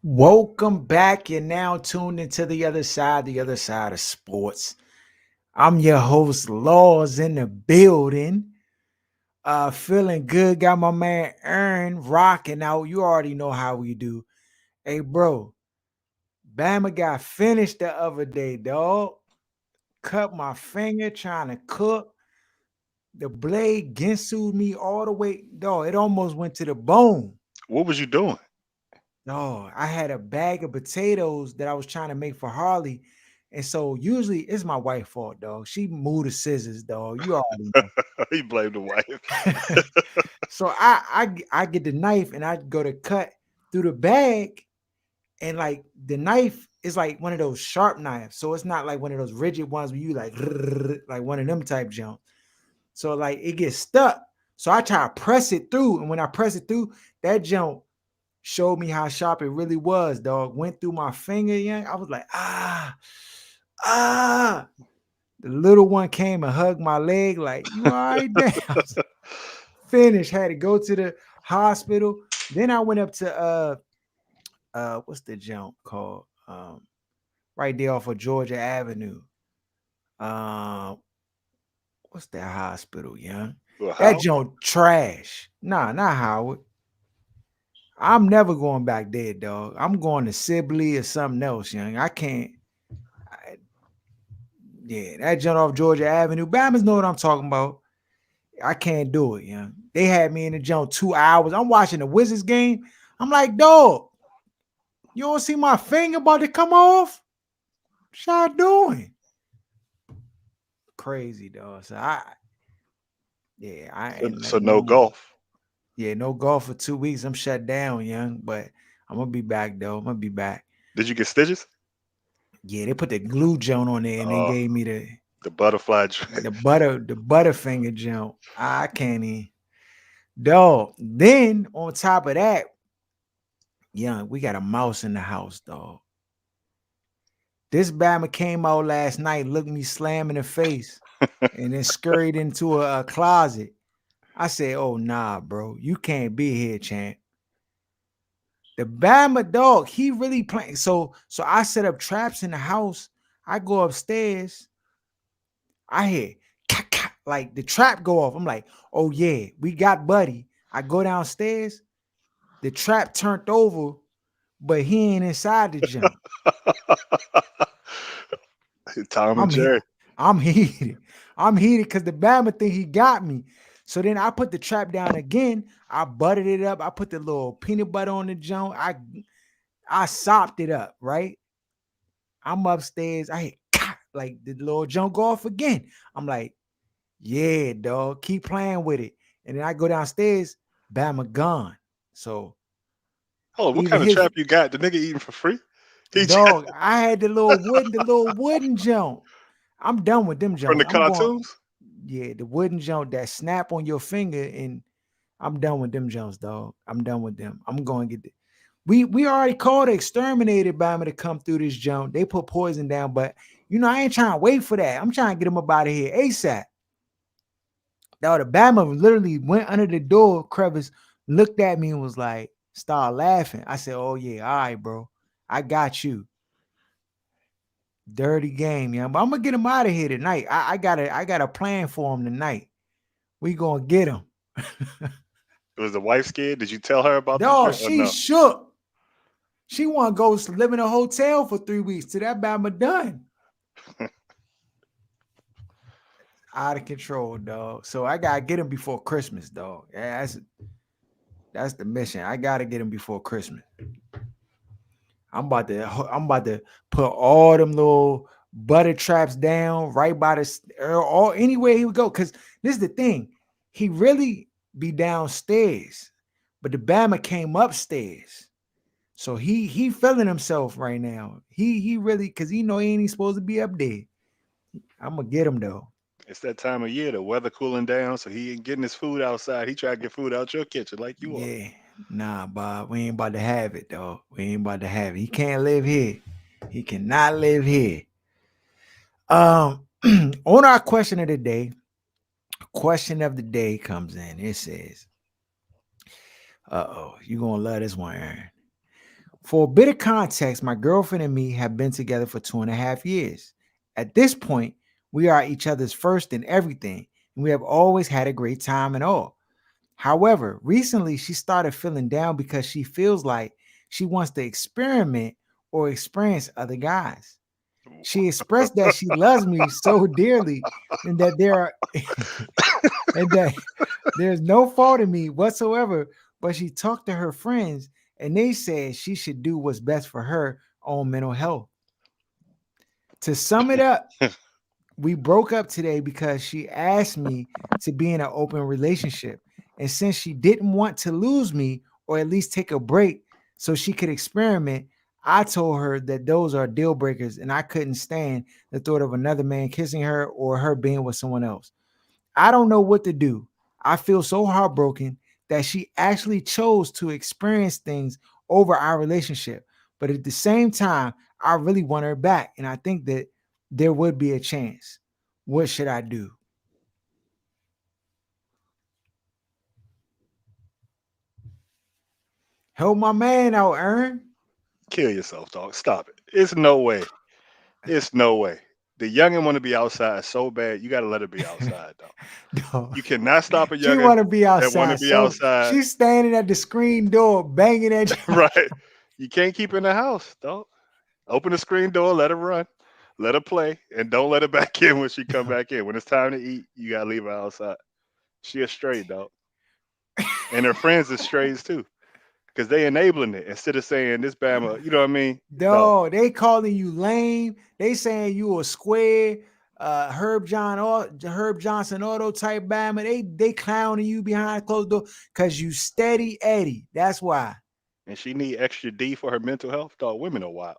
Welcome back. You're now tuned into the other side of sports. I'm your host, Laws in the building. Feeling good. Got my man Aaron rocking out. You already know how we do. Hey, bro, Bama got finished the other day, dog. Cut my finger trying to cook. The blade ginsued me all the way, dog. It almost went to the bone. What was you doing? No, I had a bag of potatoes that I was trying to make for Harley. And so usually it's my wife's fault, dog. She moved the scissors, dog. You already know. He blamed the wife. So I get the knife and I go to cut through the bag. And like the knife is like one of those sharp knives. So it's not like one of those rigid ones where you like one of them type jumps. So like it gets stuck. So I try to press it through. And when I press it through, that jump showed me how sharp it really was, dog. Went through my finger, yeah. I was like, ah. The little one came and hugged my leg, like, you all right there? I was finished. Had to go to the hospital. Then I went up to what's the jump called? Right there off of Georgia Avenue. Um, what's that hospital, young? Well, That how? junk trash. Nah, not Howard. I'm never going back there, dog. I'm going to Sibley or something else, young. I can't. I, yeah, that jump off Georgia Avenue. Bama's know what I'm talking about. I can't do it, young. They had me in the jump 2 hours. I'm watching the Wizards game. I'm like, dog, you don't see my finger about to come off? What y'all doing? Crazy, dog. So I So, ain't so like no no more. golf. Yeah, no golf for 2 weeks. I'm shut down, young. But I'm gonna be back though. I'm gonna be back. Did you get stitches? Yeah, they put the glue joint on there and then Oh, gave me the the butterfly dress. the butterfinger jump. I can't even. Dog. Then on top of that, young, we got a mouse in the house, dog. This Bama came out last night, looked me slam in the face, and then scurried into a closet. I said, "Oh nah, bro, you can't be here, champ." The Bama dog, he really playing. So I set up traps in the house. I go upstairs. I hear like the trap go off. I'm like, "Oh yeah, we got Buddy." I go downstairs. The trap turned over, but he ain't inside the jump. Tom and I'm he- Jerry. I'm heated. I'm heated because the Bama thing he got me. So then I put the trap down again. I buttered it up. I put the little peanut butter on the joint. I sopped it up, right? I'm upstairs. I hit like the little junk go off again. I'm like, yeah, dog, keep playing with it. And then I go downstairs, Bama gone. So Oh, what either kind of his trap you got? The nigga eating for free? He just, dog, I had the little wooden junk. I'm done with them from Jones. the I'm going, cartoons? yeah, the wooden junk that snap on your finger, and I'm done with them Jones, dog. I'm done with them. I'm going to get the we already called exterminated Bama to come through this junk. They put poison down, but I ain't trying to wait for that. I'm trying to get them up out of here ASAP. Now the Bama literally went under the door crevice, looked at me and was like, start laughing. I said, oh yeah, all right, bro. I got you. Dirty game, yeah. But I'm gonna get him out of here tonight. I got a plan for him tonight. We gonna get him. Was the wife scared? Did you tell her about the Dog, drink or she no? shook. She want to go live in a hotel for 3 weeks till that Bama done. Out of control, dog. So I gotta get him before Christmas, dog. Yeah, that's the mission. I gotta get him before Christmas. I'm about to put all them little butter traps down right by the or anywhere he would go. Cause this is the thing. He really be downstairs, but the Bama came upstairs. So he feeling himself right now. He really because he know he ain't supposed to be up there. I'm gonna get him though. It's that time of year, the weather cooling down, so he ain't getting his food outside. He try to get food out your kitchen like you are. Yeah. Nah, Bob. We ain't about to have it, dog. We ain't about to have it. He can't live here. He cannot live here. Um, on our question of the day comes in. It says, "Uh oh, you gonna love this one, Aaron. For a bit of context, my girlfriend and me have been together for 2.5 years. At this point, we are each other's first in everything, and we have always had a great time and all. However, recently she started feeling down because she feels like she wants to experiment or experience other guys. She expressed that she loves me so dearly and that there are and that there's no fault in me whatsoever, but she talked to her friends and they said she should do what's best for her own mental health. To sum it up, we broke up today because she asked me to be in an open relationship. And since she didn't want to lose me or at least take a break so she could experiment, I told her that those are deal breakers and I couldn't stand the thought of another man kissing her or her being with someone else. I don't know what to do. I feel so heartbroken that she actually chose to experience things over our relationship. But at the same time, I really want her back. And I think that there would be a chance. What should I do? Help my man out, Aaron. Kill yourself, dog. Stop it. It's no way. It's no way. The youngin want to be outside so bad. You got to let her be outside, though. No. You cannot stop a She youngin want to be that want to outside. be So outside. she's standing at the screen door, banging at you. Right. You can't keep her in the house, dog. Open the screen door, let her run, let her play, and don't let her back in when she come back in. When it's time to eat, you gotta leave her outside. She a stray, dog. And her friends are strays too. Because they enabling it instead of saying this Bama, you know what I mean? No. Dog, they calling you lame. They saying you a square, Herb Johnson auto type Bama. They clowning you behind closed door because you steady Eddie. That's why. And she need extra D for her mental health. Dog, women are wild.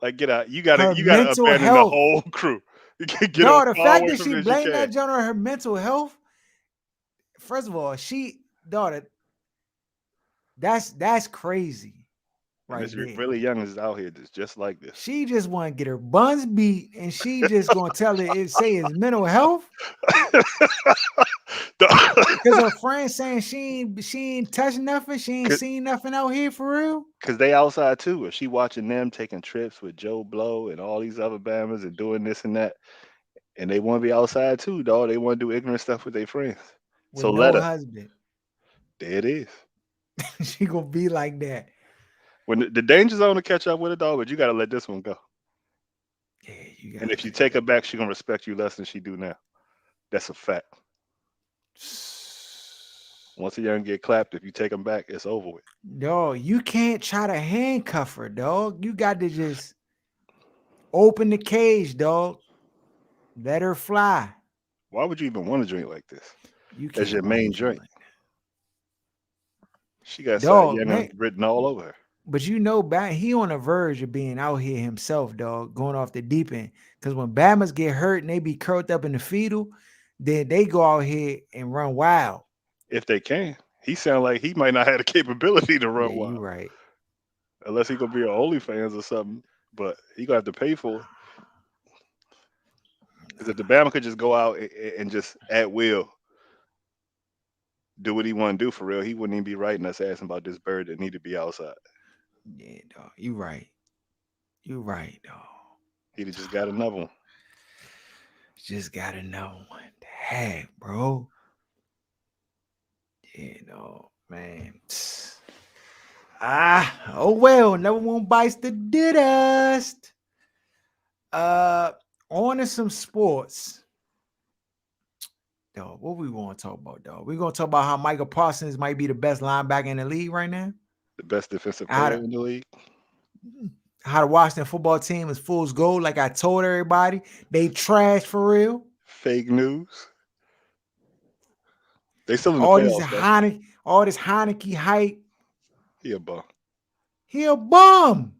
Like get out. You Her gotta mental abandon the health. whole crew. You can get as Dog, the far fact away that from she it as you blamed can. that joint on her mental health. First of all, daughter, that's crazy And right this there. really young is out here that's just like this. She just want to get her buns beat, and she just gonna tell it say it's mental health. Cause her friend saying she ain't touched nothing, she ain't seen nothing out here for real. Cause they outside too. If she watching them taking trips with Joe Blow and all these other Bammers and doing this and that, and they want to be outside too, dog. They want to do ignorant stuff with their friends. With So let no her. husband. There it is. She gonna be like that. When the danger zone to catch up with a dog, but you gotta let this one go. Yeah, you And gotta if you let take her back, she gonna respect you less than she do now. That's a fact. Once a young get clapped, if you take them back, it's over with. dog. You can't try to handcuff her, dog. You got to just open the cage, dog. Let her fly. Why would you even want to drink like this? You As can't your want to main drink drink. like She got side dog, young man. written all over her. But you know, he on the verge of being out here himself, dog, going off the deep end. Because when Bama's get hurt and they be curled up in the fetal, then they go out here and run wild. If they can. He sound like he might not have the capability to Yeah, run you wild. right. Unless he gonna be on OnlyFans or something. But he gonna have to pay for it. Because if the Bama could just go out and just at will do what he want to do for real, he wouldn't even be writing us asking about this bird that need to be outside. Yeah, dog. You right. You right, dog. He'd have just got another one. Just gotta know one. Heck, bro. Yeah, no, man. Oh well, never one bites the dust. Uh, on to some sports. Dog, what we want to talk about, dog? We gonna talk about how Michael Parsons might be the best linebacker in the league right now. The best defensive How player the in the league. how the Washington football team is fool's gold. Like I told everybody, they trash for real. Fake news. They still in the All these playoffs though. Heineke, all this Heineke hype. He a bum. He a bum.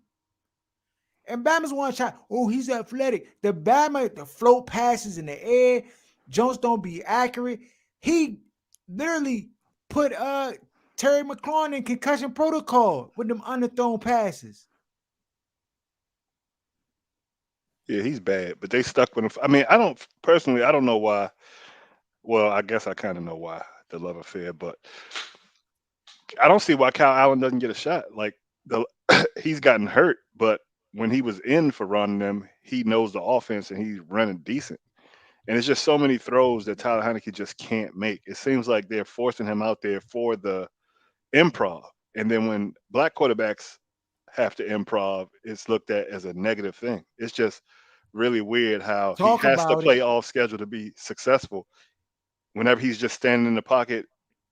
And Bama's one shot. Oh, he's athletic. The Bama, the float passes in the air. Jones don't be accurate. He literally put Terry McClellan in concussion protocol with them underthrown passes. Yeah, he's bad. But they stuck with him. I mean, I don't personally. I don't know why. Well, I guess I kind of know why the love affair, but I don't see why Kyle Allen doesn't get a shot. Like the he's gotten hurt, but when he was in for running them, he knows the offense and he's running decent. And it's just so many throws that Tyler Heineke just can't make. It seems like they're forcing him out there for the improv. And then when black quarterbacks have to improv, it's looked at as a negative thing. It's just really weird how he Talk has to about it. play off schedule to be successful. Whenever he's just standing in the pocket,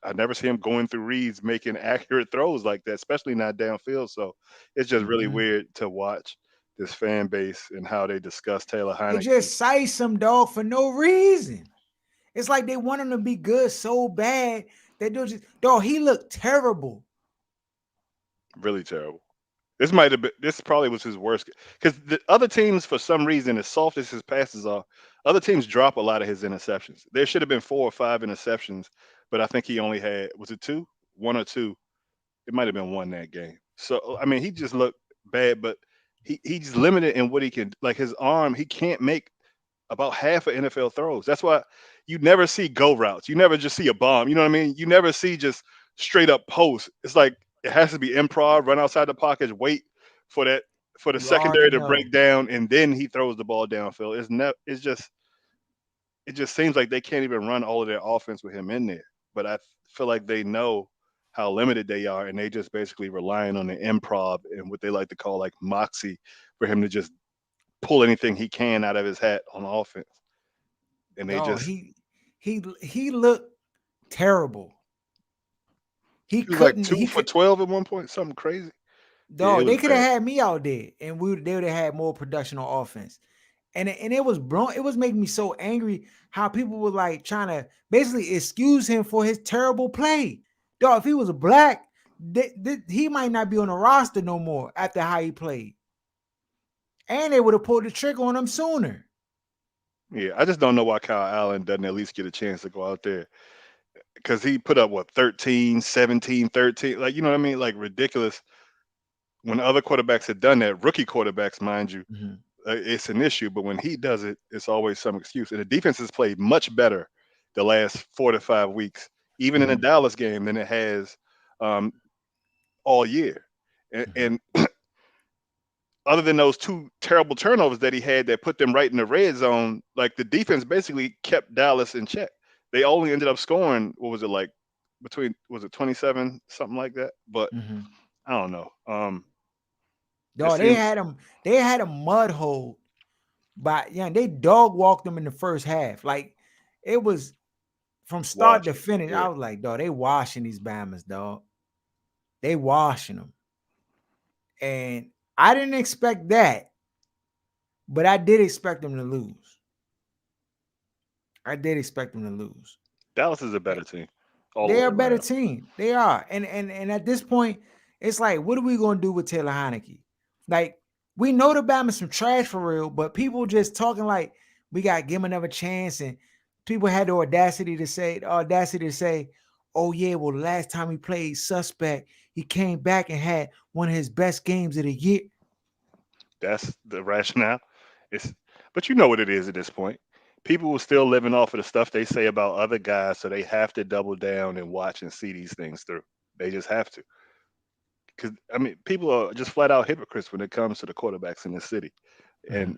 I never see him going through reads making accurate throws like that, especially not downfield. So it's just really Mhm. weird to watch this fan base and how they discuss Taylor They Heineke. just size him, dog, for no reason. It's like they want him to be good so bad they do just dog. He looked terrible. Really terrible. This might have been. This probably was his worst because the other teams, for some reason, as soft as his passes are, other teams drop a lot of his interceptions. There should have been 4 or 5 interceptions, but I think he only had was it two, one or two. It might have been one that game. So I mean, he just looked bad, but he's limited in what he can. Like his arm, he can't make about half of NFL throws. That's why you never see go routes. You never just see a bomb. You know what I mean? You never see just straight up post. It's like it has to be improv, run outside the pocket, wait for that for the You already secondary to know. break down, and then he throws the ball downfield. It's just it just seems like they can't even run all of their offense with him in there. But I feel like they know how limited they are, and they just basically relying on the improv and what they like to call like moxie for him to just pull anything he can out of his hat on offense. And they Dog, just he looked terrible. He he was like couldn't. two He for could. 12 at one point, something crazy. Yeah, it Dog, was they could have bad. had me out there, and they would have had more production on offense. And it was bro. It was making me so angry how people were like trying to basically excuse him for his terrible play. Dog, if he was a black, he might not be on the roster no more after how he played, and they would have pulled the trigger on him sooner. Yeah, I just don't know why Kyle Allen doesn't at least get a chance to go out there because he put up what 13, 17, 13, like you know what I mean, like ridiculous. When other quarterbacks had done that, rookie quarterbacks, mind you, Mhm, it's an issue. But when he does it, it's always some excuse. And the defense has played much better the last 4 to 5 weeks, even in the mhm, Dallas game, than it has um, all year. And, mhm. and other than those two terrible turnovers that he had that put them right in the red zone, like the defense basically kept Dallas in check. They only ended up scoring, what was it like, between was it 27 something like that? But Mhm. I don't know. It Dog, seems they had a mud hole, but yeah, they dog walked them in the first half. Like it was from start to washed. finish. Yeah, I was like, dog, they washing these Bammers, dog. They washing them, and I didn't expect that, but I did expect them to lose. I did expect them to lose. Dallas is a better team all the They're way a better around. team. They are. And at this point, it's like, what are we gonna do with Taylor Heineke? Like, we know the Bama's some trash for real, but people just talking like we gotta give him another chance. And people had the audacity to say, oh yeah, well, the last time he played suspect, he came back and had one of his best games of the year. That's the rationale. It's but you know what it is at this point. People are still living off of the stuff they say about other guys, so they have to double down and watch and see these things through. They just have to. Because I mean, people are just flat out hypocrites when it comes to the quarterbacks in this city, Mhm, and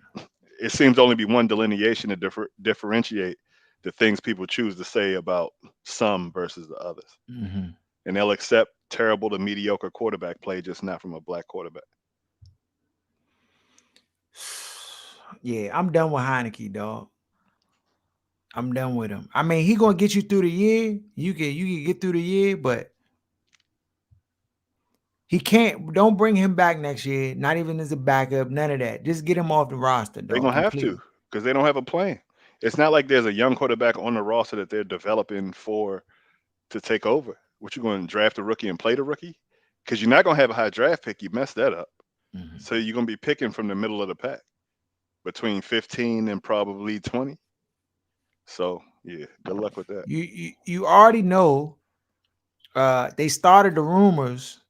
it seems to only be one delineation to differentiate the things people choose to say about some versus the others, mhm. and they'll accept terrible to mediocre quarterback play, just not from a black quarterback. Yeah, I'm done with Heineke, dog. I'm done with him. I mean, he gonna get you through the year. You can get through the year, but he can't. Don't bring him back next year. Not even as a backup. None of that. Just get him off the roster, They're dog. gonna have to Completely. because they don't have a plan. It's not like there's a young quarterback on the roster that they're developing for to take over. What you going to draft a rookie and play the rookie? Because you're not gonna have a high draft pick. You messed that up. Mhm. So you're gonna be picking from the middle of the pack between 15 and probably 20. So yeah, good luck with that. You already know. They started the rumors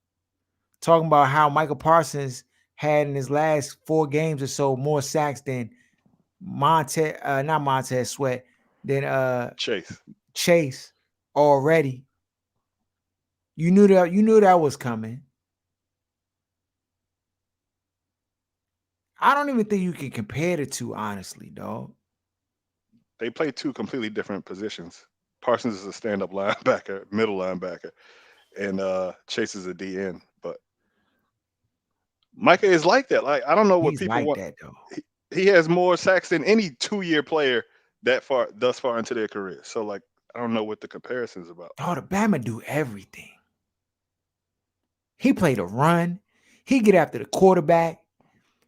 talking about how Michael Parsons had in his last 4 games or so more sacks than not Montez Sweat, than Chase. Chase already. You knew that was coming. I don't even think you can compare the two, honestly, dog. They play two completely different positions. Parsons is a stand-up linebacker, middle linebacker, and Chase is a DN. But Micah is like that. Like I don't know what He's people like want. that though. He has more sacks than any 2 year player that far thus far into their career. So like I don't know what the comparison is about. Oh, the Bama do everything. He played a run. He get after the quarterback.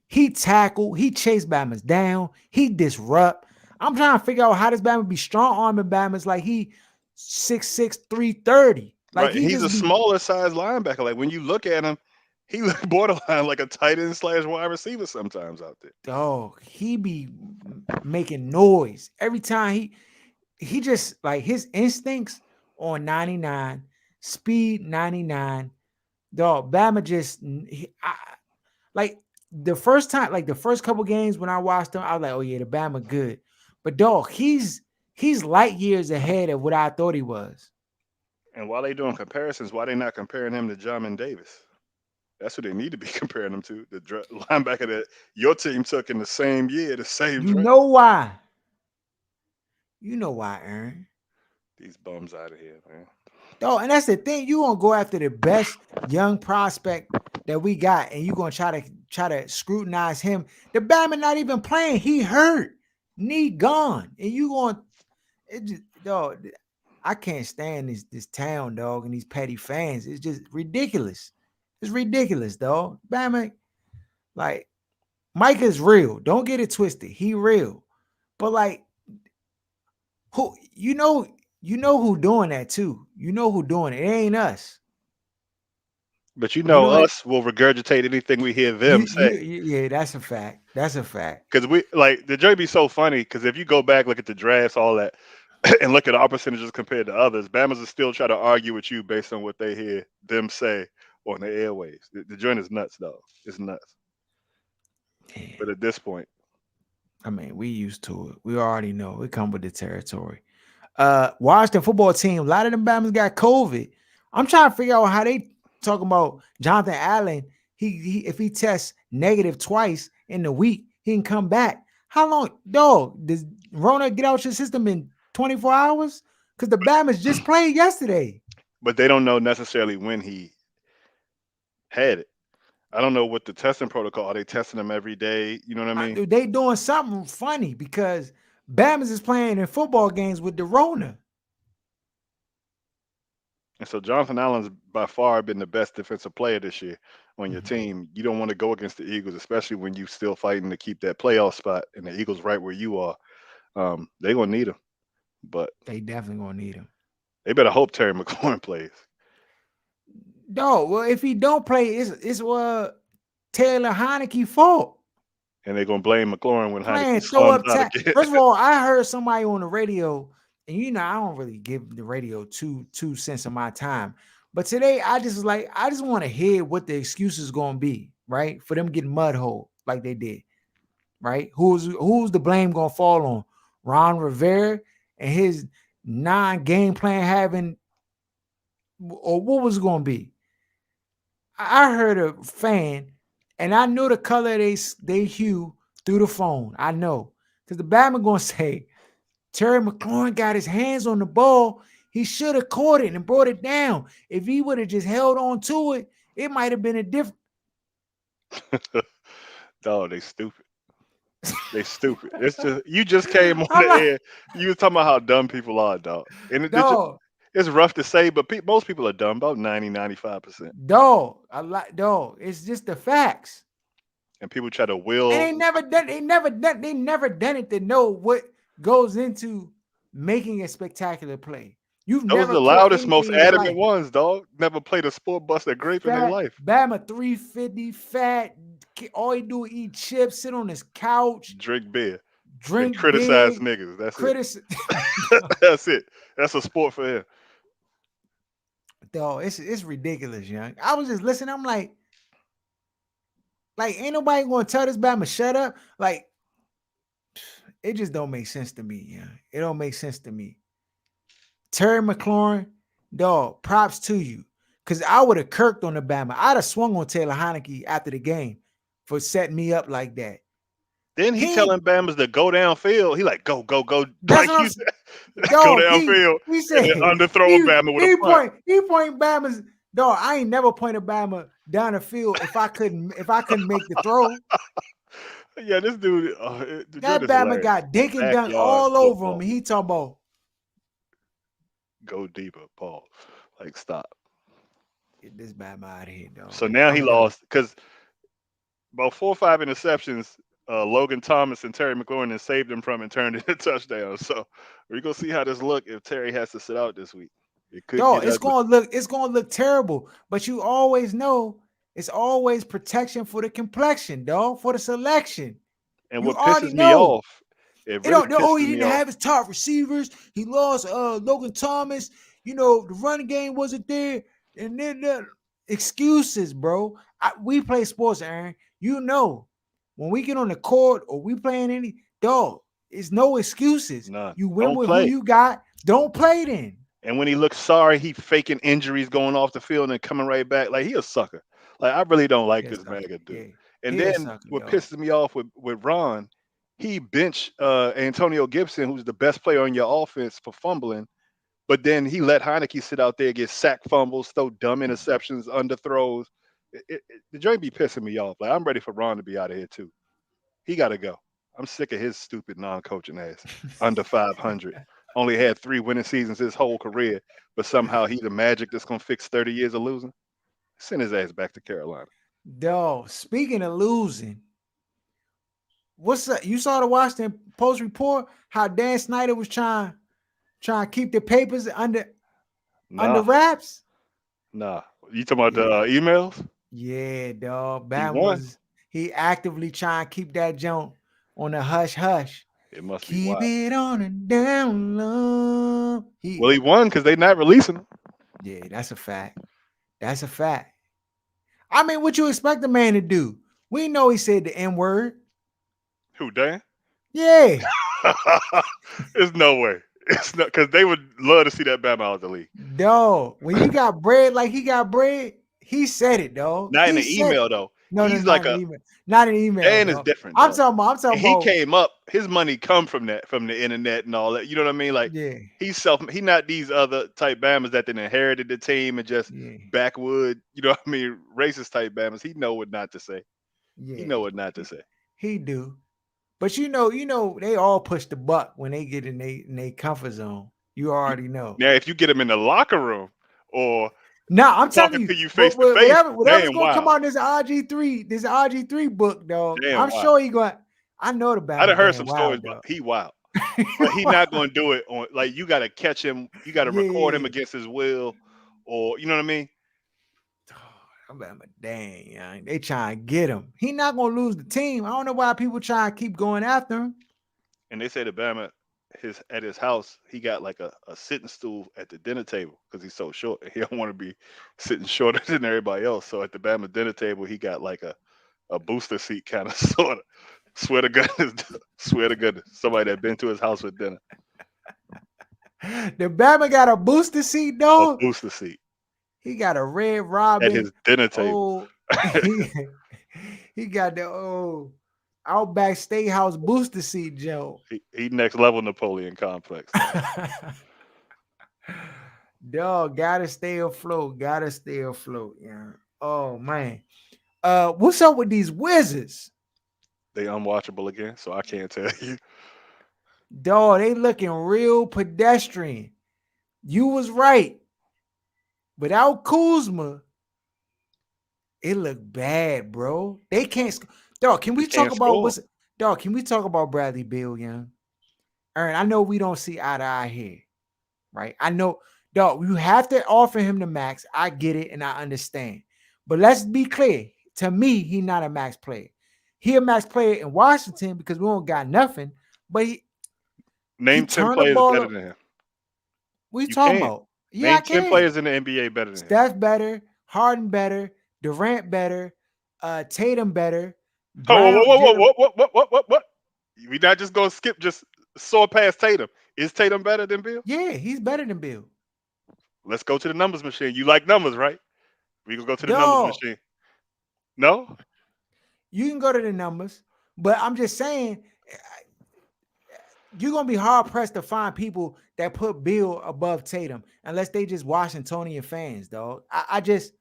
He tackle. He chase Bama's down. He disrupt. I'm trying to figure out how this Bama be strong arming Bama's like he 6'6", 330. Like Right. And he he's a just be, smaller size linebacker. Like when you look at him, he look borderline like a tight end slash wide receiver sometimes out there. dog, he be making noise. Every time he just like his instincts on 99, speed 99. Dog, Bama just like the first time, like the first couple games when I watched him, I was like, oh yeah, the Bama good. But dog, he's light years ahead of what I thought he was. And while they doing comparisons, why they not comparing him to Jamin Davis? That's what they need to be comparing him to. The linebacker that your team took in the same year, the same You draft. know why? You know why, Aaron. These bums out of here, man. Dog, and that's the thing. You gonna go after the best young prospect that we got, and you gonna try to scrutinize him. The Bama not even playing. He hurt, knee gone, and you going it just dog. I can't stand this town, dog, and these petty fans. It's just ridiculous. It's ridiculous, dog. Bama, like Mike is real. Don't get it twisted. He real, but like who you know who doing that too. You know who doing it. It ain't us. But you You know, know it. us will regurgitate anything we hear You them you say. yeah. That's a fact. That's a fact. Because we like the joke be so funny. Because if you go back, look at the drafts, all that, and look at our percentages compared to others, Bama's will still try to argue with you based on what they hear them say on the airwaves. The joint is nuts, though. It's nuts. Yeah. But at this point, I mean, we used to it. We already know it come with the territory. Washington football team, a lot of them Bama's got COVID. I'm trying to figure out how they talking about Jonathan Allen. He if he tests negative twice in the week, he can come back. How long, dog? Does Rona get out your system in 24 hours? Because the Bama's just played yesterday. but they don't know necessarily when he had it. I don't know what the testing protocol. Are they testing him every day? You know what I mean? They doing something funny because Bama's is playing in football games with the Rona. And so Jonathan Allen's by far been the best defensive player this year on your Mhm. team. You don't want to go against the Eagles, especially when you still fighting to keep that playoff spot, and the Eagles right where you are. They're gonna need him, but They definitely gonna need him. they better hope Terry McLaurin plays, No, well, if he don't play, it's Taylor Heineke fault. and they're gonna blame McLaurin when Heineke Man, throw slums up out tap. again. First of all, I heard somebody on the radio, and I don't really give the radio two cents of my time. But today I just was like, I just want to hear what the excuse is gonna be, right? For them getting mud hole like they did, right? Who's the blame gonna fall on? Ron Rivera and his non-game plan having, or what was it gonna be? I heard a fan, and I know the color they hue through the phone. I know because the Batman gonna say Terry McLaurin got his hands on the ball. He should have caught it and brought it down. If he would have just held on to it, it might have been a different. Dog, they stupid. They stupid. It's just you just came on I'm the like, air. You was talking about how dumb people are, dog. And dog, it's rough to say, but most people are dumb, about 90, 95%. dog. It's just the facts. And people try to And will. they never done it to know what goes into making a spectacular play. You've Those are never the caught loudest, most anything in your adamant life. ones, dog. Never played a sport buster grape in their Fat life. Bama 350, fat. All he do is eat chips, sit on his couch, Drink beer and drink criticize big, niggas. That's it. critic. That's it. That's a sport for him. Dog, it's ridiculous, young. I was just listening. I'm like, ain't nobody gonna tell this Bama shut up. Like, it just don't make sense to me. Yeah, it don't make sense to me. Terry McLaurin, dog, props to you. Cause I would have kirked on the Bama. I'd have swung on Taylor Heineke after the game for setting me up like that. Then he He telling Bama's to go downfield. He like go that's like what I'm you saying. said, go Dog, downfield he and then said underthrow Bama with a punt. he point Bama's dog. I ain't never pointed Bama down the field if I couldn't make the throw. Yeah, this dude, the dude That is Bama hilarious. got dick and dunk Backyard all over him. football, And he talking about go deeper, Paul. Like stop. get this Bama out of here, dog. So now he I'm done. lost because about 4 or 5 interceptions. Logan Thomas and Terry McLaurin saved him from and turned into touchdowns. So we're gonna see how this look if Terry has to sit out this week. It could Dog, get ugly. it's gonna look terrible. But you always know it's always protection for the complexion, dog, for the selection. And You what already pisses me know. off, it You really know, oh, he pisses me didn't off. have his top receivers. He lost Logan Thomas. You know, the running game wasn't there. And then the excuses, bro. We play sports, Aaron. You know, when we get on the court or we playing any dog, it's no excuses. None. You win Don't with who play. you got. Don't play then. And when he looks sorry, he faking injuries going off the field and coming right back. Like he a sucker. Like I really don't like Yes, this sucker. mega dude. Yeah. And He a then sucker, what dog. pisses me off with Ron, he benched Antonio Gibson, who's the best player on your offense for fumbling. But then he let Heineke sit out there, get sack fumbles, throw dumb interceptions, underthrows. The joint be pissing me off. Like I'm ready for Ron to be out of here too. He got to go. I'm sick of his stupid non-coaching ass. Under 500, only had 3 winning seasons his whole career, but somehow he the magic that's gonna fix 30 years of losing. Send his ass back to Carolina. Dog, speaking of losing, what's up? You saw the Washington Post report how Dan Snyder was trying to keep the papers under Nah, wraps? nah. You talking about Yeah. the emails? Yeah, dog. He Bam won. was he actively trying to keep that junk on the hush hush. It must be Keep wild. it on and down low. Well, he won because they not releasing him. Yeah, that's a fact. That's a fact. I mean, what you expect the man to do? We know he said the N word. Who, Dan? Yeah, There's no way. It's not because they would love to see that Bama out of the league. dog. When you got bread like he got bread, he said it, dog. Not in He the said it. email though. No, He's not like an a email. Not an email, Dan is dog. different, I'm dog. talking about. I'm talking He about. came up. His money come from the internet and all that. You know what I mean? Like Yeah, he not these other type Bamas that then inherited the team and just yeah, backwood. You know what I mean? Racist type Bamas. He know what not to say. He yeah. know what not to say. He do. But you know, they all push the buck when they get in their comfort zone. You already know. Now, if you get him in the locker room or Now I'm telling talking you, to you face to face, whatever's damn gonna come wow, out in this RG3 book, dog. damn I'm wow. sure he going. I know the I done Bama heard Dan some stories, Wild, but dog. he wild. But he not gonna do it on like you gotta catch him, you gotta record him Yeah. against his will, or you know what I mean? I'm Bama dang, young. They trying to get him. He not gonna lose the team. I don't know why people try to keep going after him. And they say the Bama at his house, he got like a sitting stool at the dinner table because he's so short. He don't want to be sitting shorter than everybody else. So at the Bama dinner table, he got like a booster seat kind of sort of. Swear to goodness, swear to goodness, somebody that been to his house for dinner, The Bama got a booster seat, a dog. booster seat He got a Red at Robin. his dinner table. Oh, he got the Outback Steakhouse booster seat, Joe. He next level Napoleon complex. Dog, gotta stay afloat. Gotta stay afloat. Yeah. Oh man. What's up with these Wizards? They unwatchable again, so I can't tell you. Dog, they looking real pedestrian. You was right. Without Kuzma, it looked bad, bro. They can't. Dog, can They we talk can't about score. what's? Dog, can we talk about Bradley Beal, young? Aaron, I know we don't see eye to eye here, right? I know, dog, you have to offer him the max. I get it and I understand. But let's be clear. To me, he not a max player. He a max player in Washington because we don't got nothing. But he Name 10 turned the players ball better up. than him. What you You talking can't. about? Yeah, I Name 10 can. players in the NBA better than him. Steph better, Harden better, Durant better, Tatum better, Oh, Brown, Jalen. what? We not just gonna skip, just soar past Tatum. Is Tatum better than Bill? Yeah, he's better than Bill. Let's go to the numbers machine. You like numbers, right? We gonna go to the numbers Dog, machine. No? You can go to the numbers, but I'm just saying you're gonna be hard pressed to find people that put Bill above Tatum unless they just Washingtonian fans, dog. I just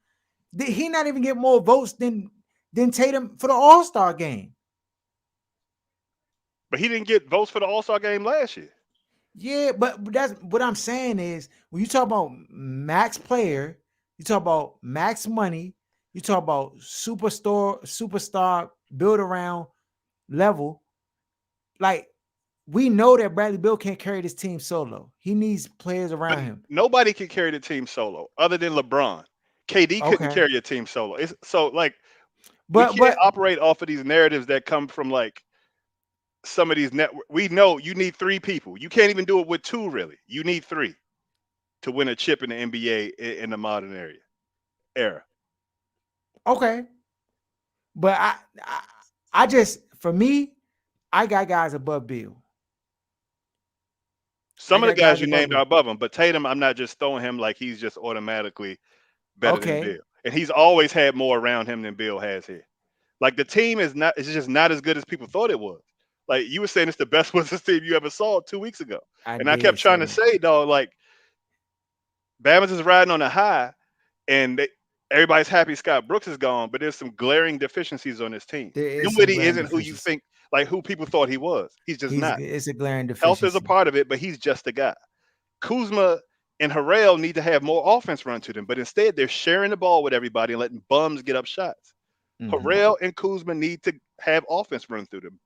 did he not even get more votes than Tatum for the All-Star game? But he didn't get votes for the All-Star game last year. Yeah, but that's what I'm saying is when you talk about max player, you talk about max money, you talk about superstar build around level. Like we know that Bradley Bill can't carry this team solo. He needs players But around him. nobody can carry the team solo other than LeBron. KD couldn't Okay. carry a team solo. So like we But can't but operate off of these narratives that come from like some of these network. We know you need three people. You can't even do it with two, really. You need three to win a chip in the NBA in the modern era. okay. But I just for me, I got guys above Bill. I Some of the got guys guys you above named Bill. are above him, but Tatum, I'm not just throwing him like he's just automatically better than Okay. Bill. And he's always had more around him than Bill has here. Like the team is not, it's just not as good as people thought it was. Like you were saying, it's the best Wizards team you ever saw 2 weeks ago. I And I kept did say trying to that. say, dog, like Bama's is riding on a high, and everybody's happy Scott Brooks is gone, but there's some glaring deficiencies on this team. There is some Dinwiddie glaring isn't who you deficiency. think, like who people thought he was. He's just He's not. it's a glaring Health is a deficiency. part of it, but he's just a guy. Kuzma and Harrell need to have more offense run to them, but instead they're sharing the ball with everybody and letting bums get up shots. Mm-hmm. Harrell and Kuzma need to have offense run through them.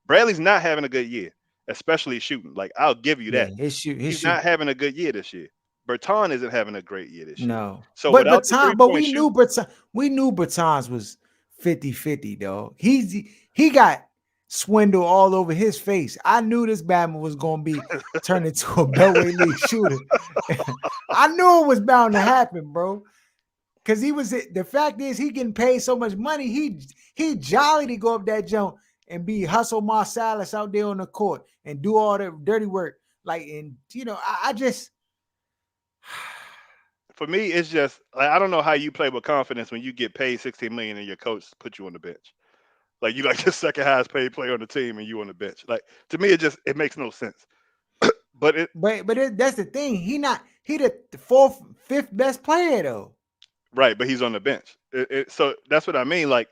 Bradley's not having a good year, especially shooting. Like I'll give you Yeah, that. his He's shoot. not having a good year this year. Bertan isn't having a great year this year. No. So But without the Baton, but 3-point shoot, we knew Bertans was 50-50, though. He got swindle all over his face. I knew this Batman was gonna be turned into a Beltway League shooter. I knew it was bound to happen, bro. Cause he was the fact is he getting paid so much money. He jolly to go up that jump and be hustle Marsalis out there on the court and do all the dirty work. Like and I just for me, it's just like I don't know how you play with confidence when you get paid 16 million and your coach put you on the bench. Like you like the second highest paid player on the team and you on the bench. Like to me, it makes no sense. But that's the thing. He the fourth, fifth best player though. right, but he's on the bench. So that's what I mean. Like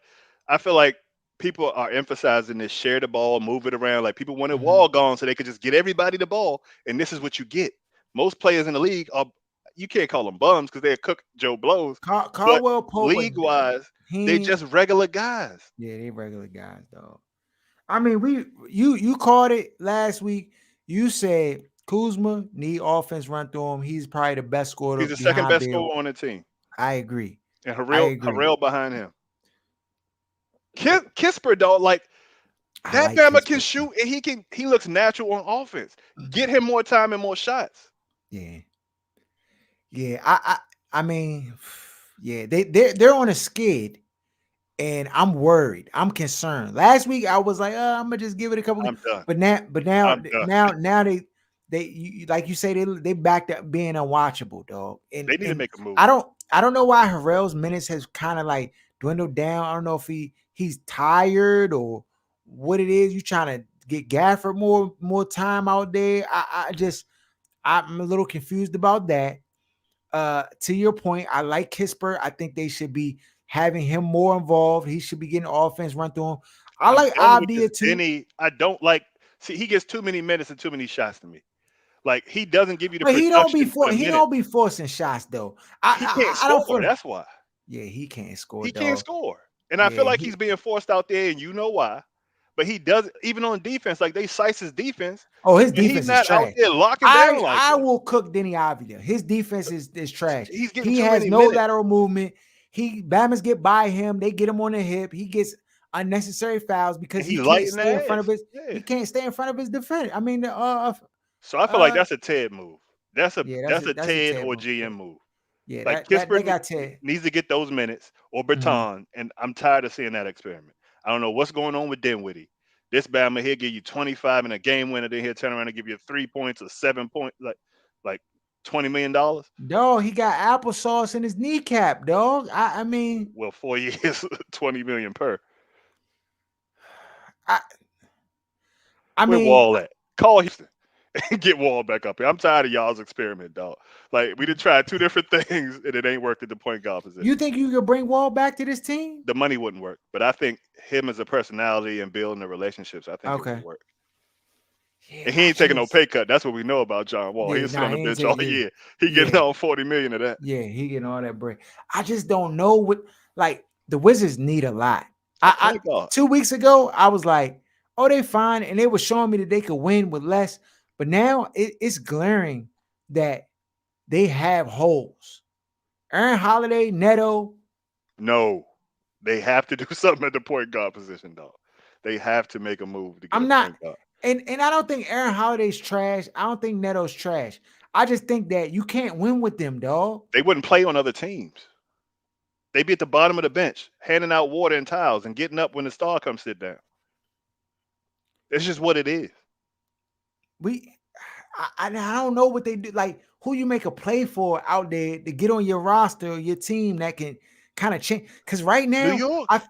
I feel like people are emphasizing this: share the ball, move it around. Like people wanted Mhm. Wall gone so they could just get everybody the ball, and this is what you get. Most players in the league are you can't call them bums because they're cook Joe blows, but Caldwell Pope, but league wise, they he just regular guys. yeah, they regular guys though. I mean, you called it last week. You said Kuzma need offense run through him. He's probably the best scorer He's the second behind best Bill. scorer on the team, I agree. and I Harrell agree. Harrell behind him. Kisper, dog, like I that like Bama can Kispert. shoot and he looks natural on offense. Get him more time and more shots. Yeah. Yeah. I mean, yeah, they're on a skid. And I'm worried. I'm concerned. Last week I was like, I'm gonna just give it a couple. I'm done. But now, I'm done. now like you say they backed up being unwatchable, dog. They need to And make a move. I don't know why Harrell's minutes has kind of like dwindled down. I don't know if he's tired or what it is. You trying to get Gafford more time out there. I'm a little confused about that. To your point, I like Kisper. I think they should be having him more involved. He should be getting offense run through him. I I'm like done with Abdia this too, Denny. I don't like. See, he gets too many minutes and too many shots to me. Like he doesn't give you the but production for the he minute. don't be forcing shots though. He can't I don't score. feel. That's why Yeah, he can't score, he can't dog. score. And I feel Yeah, like he's being forced out there, and you know why. But he does even on defense. Like they size his defense, his and he's defense is not out trash. there locking down like I that. will cook Denny Avdia. His defense is trash. He's getting He too has many no minutes. lateral movement. Bama's get by him. They get him on the hip. He gets unnecessary fouls because And he he can't lighting the stay in front of ass. his Yeah. he can't stay in front of his defender. I mean, So I feel like that's a Ted move. yeah, That's a that's a Ted or terrible. GM move. Yeah, Like that Kispert they got Ted. needs to get those minutes or Mhm. Berton, and I'm tired of seeing that experiment. I don't know what's going on with Dinwiddie. This Bama here give you 25 and a game winner. Then he'll turn around and give you 3 points or 7 points, like $20 million. Dog, he got applesauce in his kneecap, dog. I mean, Well, 4 years, 20 million per. I, I Where mean, Wall at? Call Houston and get Wall back up here. I'm tired of y'all's experiment, dog. Like we did try two different things and it ain't worked at the point guard you position. think you could bring Wall back to this team? The money wouldn't work, but I think him as a personality and building the relationships, I think it would Okay. work. Yeah, And he I ain't taking no just pay cut. That's what we know about John Wall. yeah, He'll sit nah, on he the ain't bench all take yeah, year. He getting yeah, on 40 million of that. yeah. He getting all that bread. I just don't know what like the Wizards need a lot. A I point guard. 2 weeks ago I was like, oh, they fine, and they were showing me that they could win with less. But now it's glaring that they have holes. Aaron Holiday, Neto. No, they have to do something at the point guard position, dog. They have to make a move to get a I'm not, point guard. and I don't think Aaron Holiday's trash. I don't think Neto's trash. I just think that you can't win with them, dog. They wouldn't play on other teams. They be at the bottom of the bench, handing out water and towels and getting up when the star comes sit down. It's just what it is. We, I don't know what they do. Like who you make a play for out there to get on your roster or your team that can kind of change. Because right New now, York. I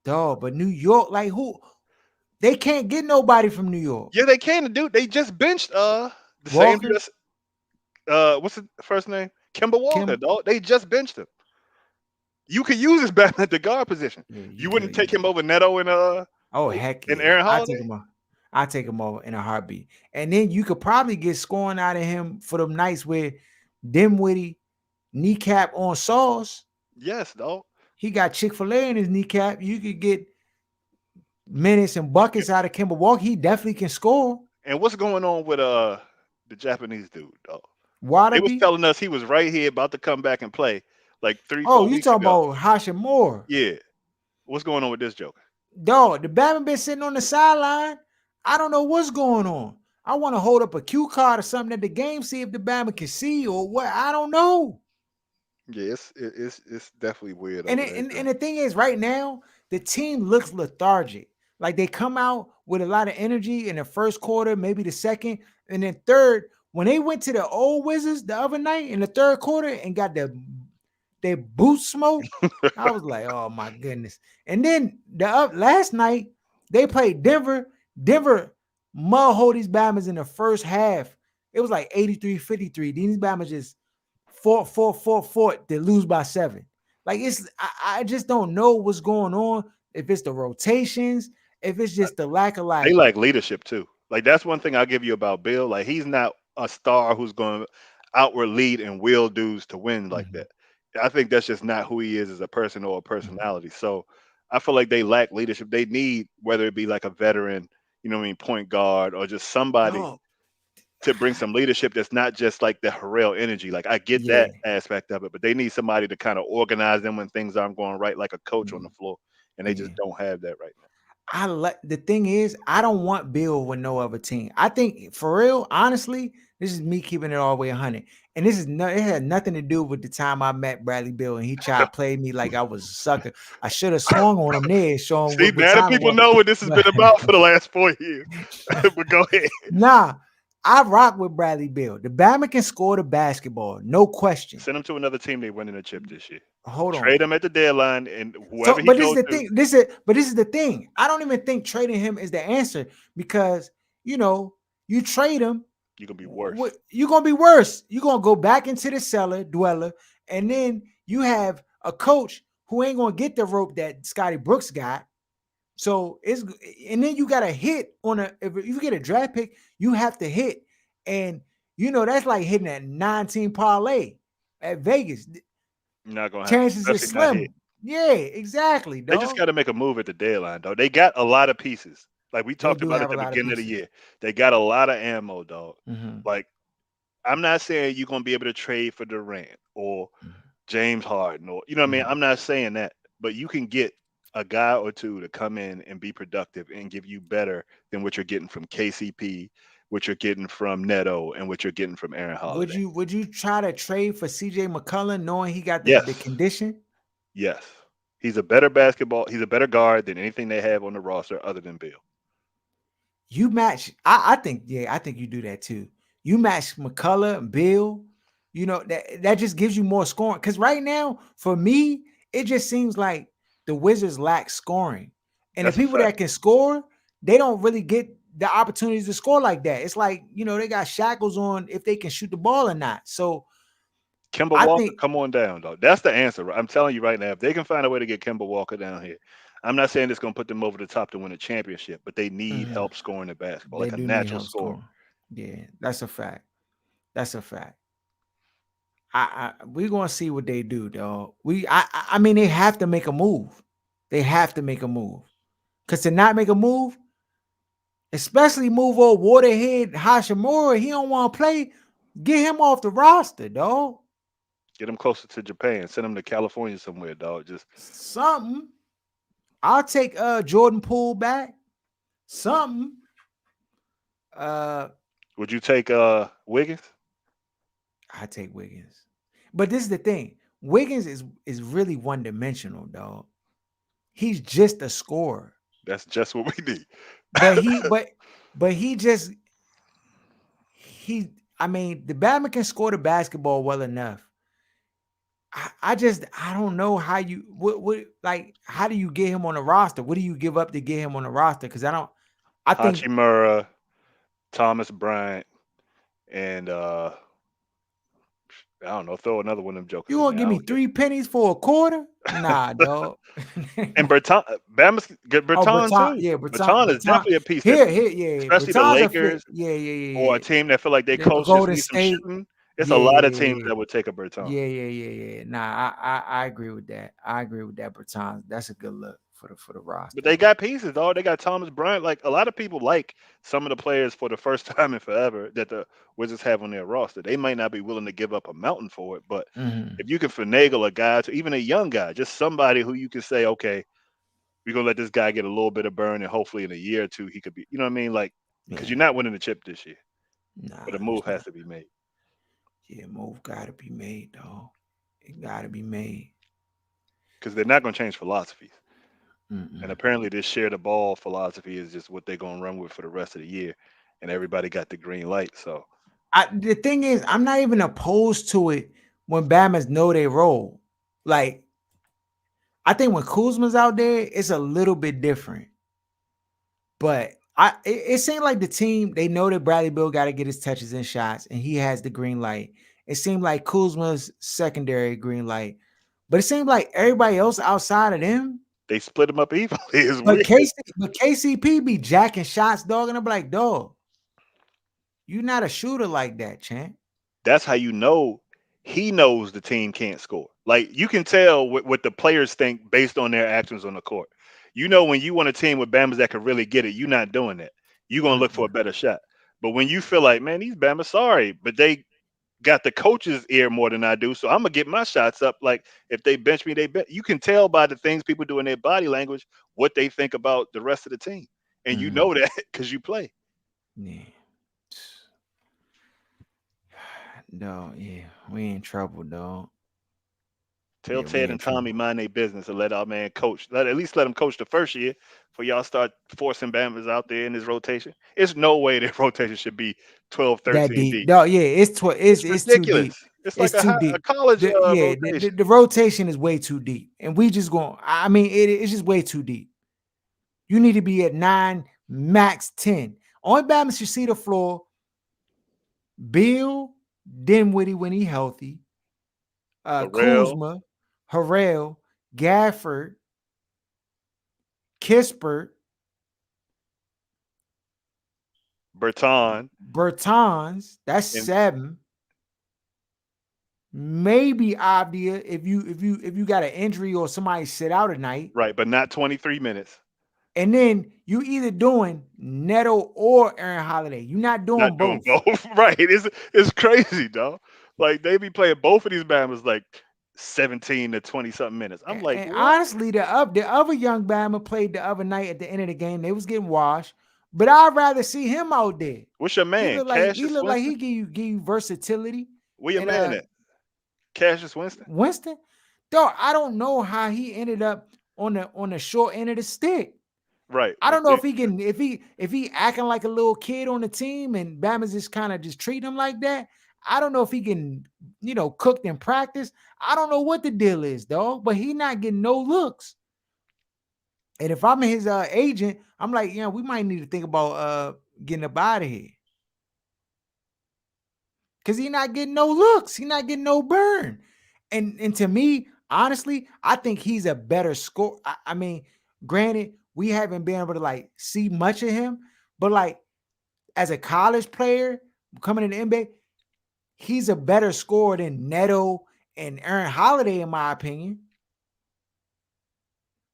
dog, but New York, like who they can't get nobody from New York. Yeah, they can do. They just benched the same dude Walker, that's what's his first name? Kimber Walker, Kim, dog. They just benched him. You could use his back at the guard position. yeah, you You wouldn't could. take him over Neto Oh heck and yeah, Aaron Holiday? I take him over in a heartbeat. And then you could probably get scoring out of him for them nights where Dimwitty kneecap on sauce. Yes, dog. He got Chick-fil-A in his kneecap. You could get minutes and buckets out of Kimber Walker. He definitely can score. And what's going on with the Japanese dude, dog? They was Wadabi. telling us he was right here about to come back and play like three, Oh, 4 weeks talking ago. about Hashimura. Yeah. What's going on with this joker? Dog, the Batman been sitting on the sideline. I don't know what's going on. I want to hold up a cue card or something at the game, see if the Batman can see or what. I don't know. Yeah, it's definitely weird And, over it, there. and the thing is, right now, the team looks lethargic. Like they come out with a lot of energy in the first quarter, maybe the second, and then third. When they went to the old Wizards the other night in the third quarter and got their boot smoke, I was like, oh my goodness. And then last night they played Denver. Denver mud hold these Bama's in the first half. It was like 83-53. These Bama's just fought. They lose by 7. Like I just don't know what's going on. If it's the rotations, if it's just the lack of They like, like leadership too. Like that's one thing I'll give you about Bill. Like he's not a star who's going to outward lead and will dudes to win like mhm, that. I think that's just not who he is as a person or a mhm. personality. So I feel like they lack leadership. They need whether it be like a veteran, you know what I mean, point guard or just somebody Dog, to bring some leadership that's not just like the Harrell energy. Like I get yeah. that aspect of it, but they need somebody to kind of organize them when things aren't going right, like a coach on the Mhm, floor, and they just yeah. don't have that right I like the thing is, I don't want Bill with no other team. I think for real, honestly, this is me keeping it all the way 100. And this is it had nothing to do with the time I met Bradley Bill and he tried to play me like I was a sucker. I should have swung on him there, showing See, what now the time it people was. know what this has But been about for the last 4 years. But go ahead. nah, I rock with Bradley Bill. The Bama can score the basketball, no question. Send him to another team. They winning a chip this year. Hold Trade on. him at the deadline, and So, whoever he but this is goes the to, thing. This is the thing. I don't even think trading him is the answer because you trade him, you can be worse. you're gonna be worse. You're gonna go back into the cellar dweller, and then you have a coach who ain't gonna get the rope that Scotty Brooks got. So and then you got to hit on if you get a draft pick, you have to hit, and that's like hitting a 19 parlay at Vegas. You're not gonna happen, Chances is especially not hit. slim. Yeah, exactly, They just dog. got to make a move at the deadline, though. They got a lot of pieces. Like we They talked do about at have a the lot of beginning of the pieces. year, they got a lot of ammo, dog. Mhm, Like I'm not saying you're gonna be able to trade for Durant or mhm, James Harden or you know what I mean. mhm. I'm not saying that, but you can get a guy or two to come in and be productive and give you better than what you're getting from KCP, what you're getting from Neto, and what you're getting from Aaron Would Holiday. you try to trade for CJ McCullen knowing he got the Yes, condition? yes, he's a better basketball. He's a better guard than anything they have on the roster other than Bill. You match. I think yeah, I think you do that too. You match McCullough and Bill. That just gives you more scoring. Because right now, for me, it just seems like the Wizards lack scoring. And the That's a people fact. that can score, they don't really get the opportunities to score like that. It's like, they got shackles on if they can shoot the ball or not. So Kimber I Walker, think come on down, dog. That's the answer. I'm telling you right now. If they can find a way to get Kimber Walker down here, I'm not saying it's going to put them over the top to win a championship, but they need mhm, help scoring the basketball, they like a do need natural help scorer. scoring. Yeah, that's a fact. That's a fact. We're gonna see what they do, though. I mean, they have to make a move. They have to make a move. Cause to not make a move, especially move old Waterhead Hashimura, he don't want to play. Get him off the roster, dog. Get them closer to Japan. Send them to California somewhere, dog. Just Something. I'll take Jordan Poole back. Something. Uh would you take Wiggins? I take Wiggins. But this is the thing. Wiggins is really one dimensional, dog. He's just a scorer. That's just what we need. But he just he I mean, the Batman can score the basketball well enough. I don't know how you what like how do you get him on the roster? What do you give up to get him on the roster? Because I think Hachimura, Thomas Bryant, and I don't know. Throw another one of them jokers you in gonna there. I give me don't care. 3 pennies for a quarter? Nah, dog. And Berton, Bama's get Oh, Berton Baton, too. yeah, Berton is Baton. definitely a piece that, Here, yeah. especially the Baton's a fit. Lakers Yeah, yeah, yeah, or a yeah. team that feel like they The coach just Golden need some State. shooting. It's a Yeah, lot yeah, of teams yeah, that would take a Berton. yeah, yeah, yeah, yeah. Nah, I agree with that. I agree with that. Baton. That's a good look for the But roster. they got pieces, dog. They got Thomas Bryant. Like a lot of people like some of the players for the first time in forever that the Wizards have on their roster. They might not be willing to give up a mountain for it, but Mhm. if you can finagle a guy to even a young guy, just somebody who you can say, okay, we're gonna let this guy get a little bit of burn, and hopefully in a year or two he could be, you know what I mean? Like, because Yeah. you're not winning the chip this year, but a Nah, move it's has not. to be made. Yeah, move gotta be made, dog. It gotta be made. Because they're not gonna change philosophies. And Mm-mm. apparently, this share the ball philosophy is just what they're gonna run with for the rest of the year. And everybody got the green light. So The thing is, I'm not even opposed to it when Bama's know they role. Like, I think when Kuzma's out there, it's a little bit different. But it seemed like the team, they know that Bradley Bill got to get his touches and shots, and he has the green light. It seemed like Kuzma's secondary green light. But it seemed like everybody else outside of them, they split them up evenly. It's but weird. KCP be jacking shots, dog. And I'm like, dog, you're not a shooter like that, champ. That's how you know he knows the team can't score. Like you can tell what the players think based on their actions on the court. You know when you want a team with Bama's that can really get it, you're not doing that. You're gonna look for a Mm-mm. better shot. But when you feel like, man, these Bama's sorry, but they got the coach's ear more than I do, so I'm gonna get my shots up. Like if they bench me, they bench. You can tell by the things people do in their body language what they think about the rest of the team, and you Mm-hmm. know that because you play. Yeah. No, yeah, we in trouble, dog. Tell Yeah, we Ted in and Tommy trouble. mind their business and let our man coach. At least let him coach the first year for y'all start forcing Bama's out there in this rotation. It's no way their rotation should be 12, That 13 deep. deep. No, yeah, it's It's it's too ridiculous. deep. It's like It's too a deep. college The, rotation. the rotation is way too deep, and we just going. I mean, it's just way too deep. You need to be at 9, max 10. Only Bama should see the floor. Bill, Dinwiddie when he healthy, Harrell, Kuzma, Harrell, Gafford, Kispert, Berton, Bertans. That's and 7. Maybe Abdia if you got an injury or somebody sit out a night. right, but not 23 minutes. And then you either doing Neto or Aaron Holiday. You're not Not doing doing both. both. Right. It's crazy, dog. Like they be playing both of these Bama's like 17 to 20 something minutes. I'm like, And what? honestly, the other young Bama played the other night at the end of the game. They was getting washed, but I'd rather see him out there. What's your He man? looked like he Cassius looked like Winston? he give you versatility. Where your And man at? Cassius Winston? Winston, dog, I don't know how he ended up on the short end of the stick. Right. I don't know if he can if he acting like a little kid on the team and Bama's just kind of just treating him like that. I don't know if he can, cooked in practice. I don't know what the deal is, dog, but he not getting no looks. And if I'm his agent, I'm like, we might need to think about getting up out of here. Because he's not getting no looks. He's not getting no burn. And to me, honestly, I think he's a better score. I mean, granted, we haven't been able to like see much of him, but like as a college player coming in the NBA, he's a better scorer than Neto and Aaron Holiday, in my opinion.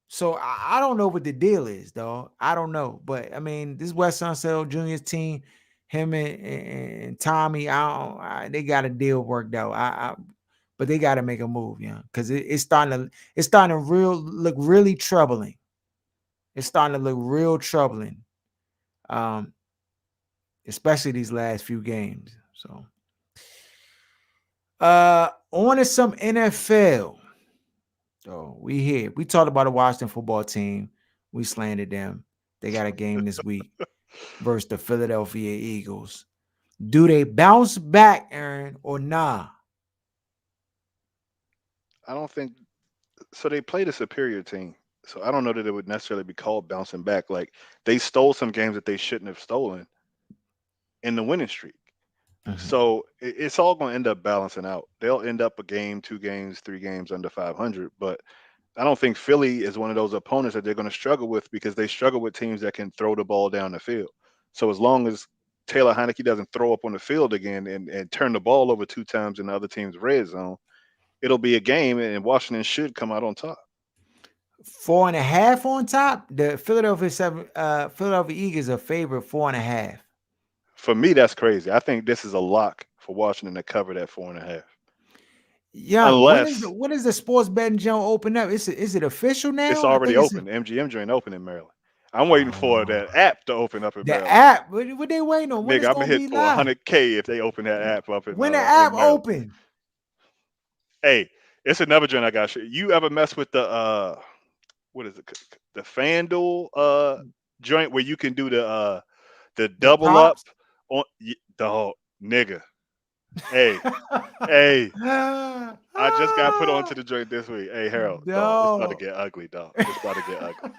So I don't know what the deal is, dog. I don't know. But I mean, this West Sunset Junior's team, him and Tommy, they got a deal worked out. But they got to make a move, because it's starting to look really troubling. It's starting to look real troubling, um, especially these last few games. So, on to some NFL. So we here. We talked about the Washington football team. We slandered them. They got a game this week versus the Philadelphia Eagles. Do they bounce back, Aaron, or nah? I don't think so. They played a superior team, so I don't know that it would necessarily be called bouncing back. Like they stole some games that they shouldn't have stolen in the winning streak. Mhm. So it's all going to end up balancing out. They'll end up a game, 2 games, 3 games under 500. But I don't think Philly is one of those opponents that they're going to struggle with because they struggle with teams that can throw the ball down the field. So as long as Taylor Heineke doesn't throw up on the field again and turn the ball over 2 times in the other team's red zone, it'll be a game, and Washington should come out on top. 4.5 on top. The Philadelphia Eagles are favorite 4.5. For me, that's crazy. I think this is a lock for Washington to cover that 4.5. Young, Unless when is the sports betting joint open up? Is it official it's now? I already think it's open. The MGM joint open in Maryland. I'm waiting for oh, that app to open up in the Maryland. app. What they waiting on? When Nigga, it's I'm gonna gonna hit be for live? 100K if they open that app up When the app in Maryland. open? Hey, it's another joint I got. You ever mess with the what is it? The FanDuel joint where you can do the The double up props? on dog nigga. Hey, hey, I just got put onto the joint this week. Hey, Harold, dog, it's about to No. get ugly, dog. It's about to get ugly.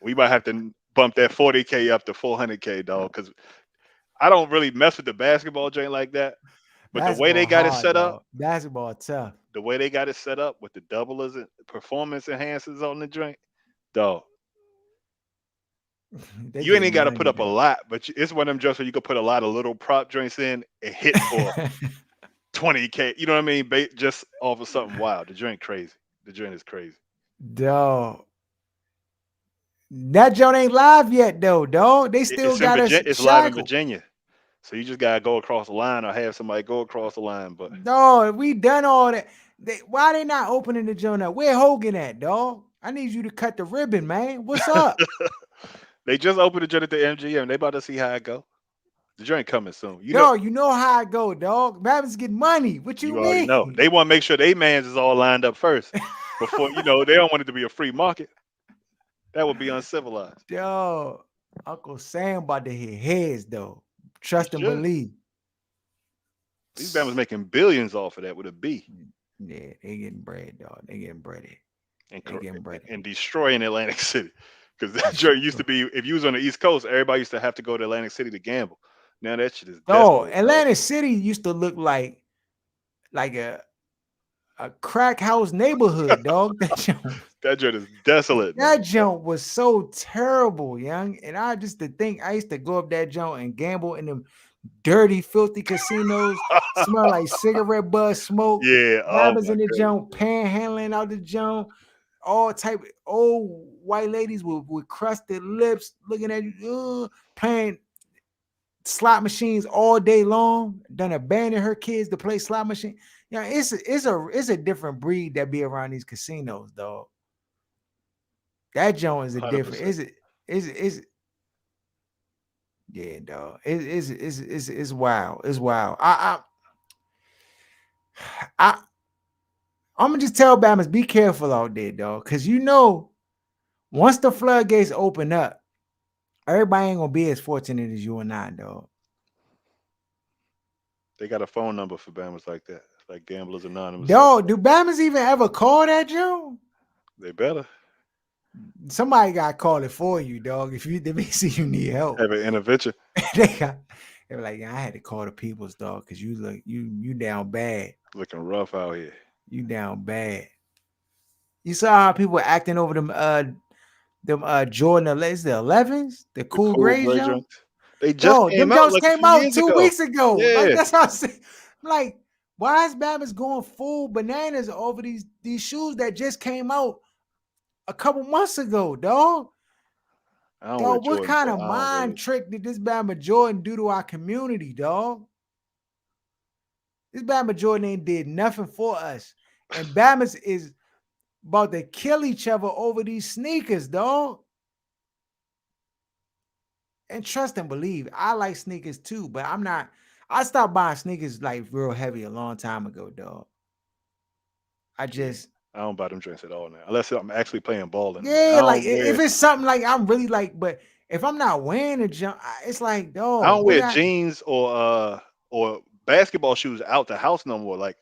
We might have to bump that 40K up to 400K, dog, because I don't really mess with the basketball joint like that. But the way they Basketball got it hard, set up, dog. Basketball tough. the way they got it set up with the doublers and performance enhancers on the joint, dog, They you ain't getting even got to put money, up a dog. lot, but it's one of them joints where you could put a lot of little prop joints in and hit for 20K. You know what I mean? Just off of something wild. The joint crazy. The joint is crazy. Dog. That joint ain't live yet, though, dog. They still It's in got us Virginia. It's live in shackled. Virginia, so you just gotta go across the line or have somebody go across the line. But Dog, we done all that. Why they not opening the joint up? Where Hogan at, dog? I need you to cut the ribbon, man. What's up? they just opened the joint at the MGM. They about to see how it go. The joint coming soon. Dog, you know how I go, dog. Rabbits get money. What you You already know. mean? They want to make sure they mans is all lined up first before they don't want it to be a free market. That would be uncivilized. Dog, Uncle Sam about to hit heads, though. He Trust and should. believe. These Bama's making billions off of that with a B Yeah, they getting bread, dog. They getting breaded. and They getting breaded. and destroying Atlantic City. Because that joint used to be, if you was on the East Coast, everybody used to have to go to Atlantic City to gamble. Now that shit is Oh, desolate, dog. Atlantic City used to look like a crack house neighborhood, dog. That joint is desolate now. That junk was so terrible, young. And I just to think I used to go up that junk and gamble in them dirty, filthy casinos, smell like cigarette butt smoke. Yeah. Oh Rabbits my in the goodness. junk, panhandling out the junk, all type of old white ladies with crusted lips looking at you, playing slot machines all day long. Done abandoned her kids to play slot machine. Yeah, it's a different breed that be around these casinos, dog. That joint is a different. 100%. Is yeah, dog. It's wild. It's wild. I I'm gonna just tell Bammers be careful out there, dog, because once the floodgates open up, everybody ain't gonna be as fortunate as you and I, dog. They got a phone number for Bama's like that. Like Gamblers Anonymous or something. Dog, do Bammers even ever call that joint? They better. Somebody got to call it for you, dog. If you they may see you need help, Have an intervention. they were like, yeah, I had to call the people's dog because you look you down bad. Looking rough out here. You down bad. You saw how people were acting over them Jordan the 11s, the The cool cool grays, gray yo. joints. They just Yo, came them out jokes like a came few out years 2 weeks ago. ago. Like Yeah. that's what I'm saying. I'm like, why is Bama's going full bananas over these shoes that just came out a couple months ago, dog? I don't wear Dog, what Jordan, kind so of I don't mind really. trick did this Bama Jordan do to our community, dog? This Bama Jordan ain't did nothing for us. And Bama's is about to kill each other over these sneakers, dog. And trust and believe, I like sneakers too, but I'm not. I stopped buying sneakers like real heavy a long time ago, dog. I Yeah. just, I don't buy them joints at all now. Unless I'm actually playing ball in them. I yeah, like don't wear if it's something like I'm really like, but if I'm not wearing a jump, it's like, I don't dog, what wear I jeans or basketball shoes out the house no more. Like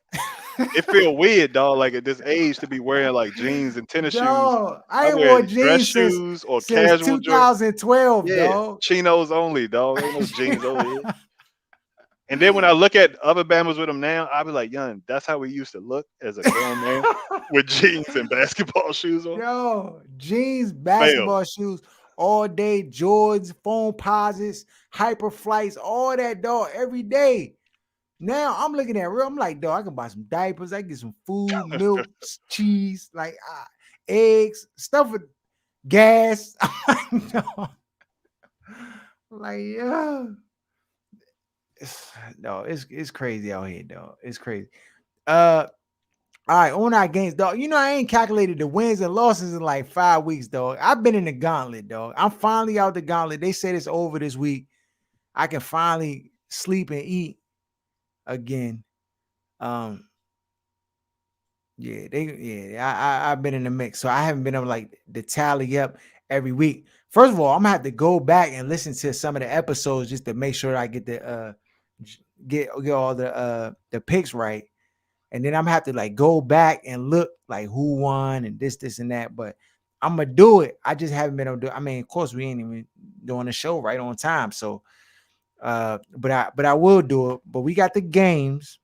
it feel weird, dog. Like at this age to be wearing like jeans and tennis shoes. dog, I I ain't wear wore dress jeans shoes or since casual joints. 2012, Yeah, dog. chinos only, dog. Ain't no jeans over here. And then when I look at other Bama's with them now, I be like, young, that's how we used to look as a grown man with jeans and basketball shoes on. Yo, jeans, Fail. basketball shoes, all day, Jordans, phone posits, hyper flights, all that, dog, every day. Now I'm looking at real. I'm like, dog, I can buy some diapers. I can get some food, milk, cheese, like eggs, stuff with gas. I'm like, no, like yeah, no, it's crazy out here, dog. It's crazy. Uh, all right, on our games, dog. You know, I ain't calculated the wins and losses in like 5 weeks, dog. I've been in the gauntlet, dog. I'm finally out the gauntlet. They said it's over this week. I can finally sleep and eat again. Um, I've been in the mix. So I haven't been able like to tally up every week. First of all, I'm gonna have to go back and listen to some of the episodes just to make sure I get get all the picks right. And then I'm gonna have to like go back and look like who won and this and that. But I'm gonna do it. I just haven't been able to do it. I mean, of course, we ain't even doing the show right on time. So but I will do it. But we got the games.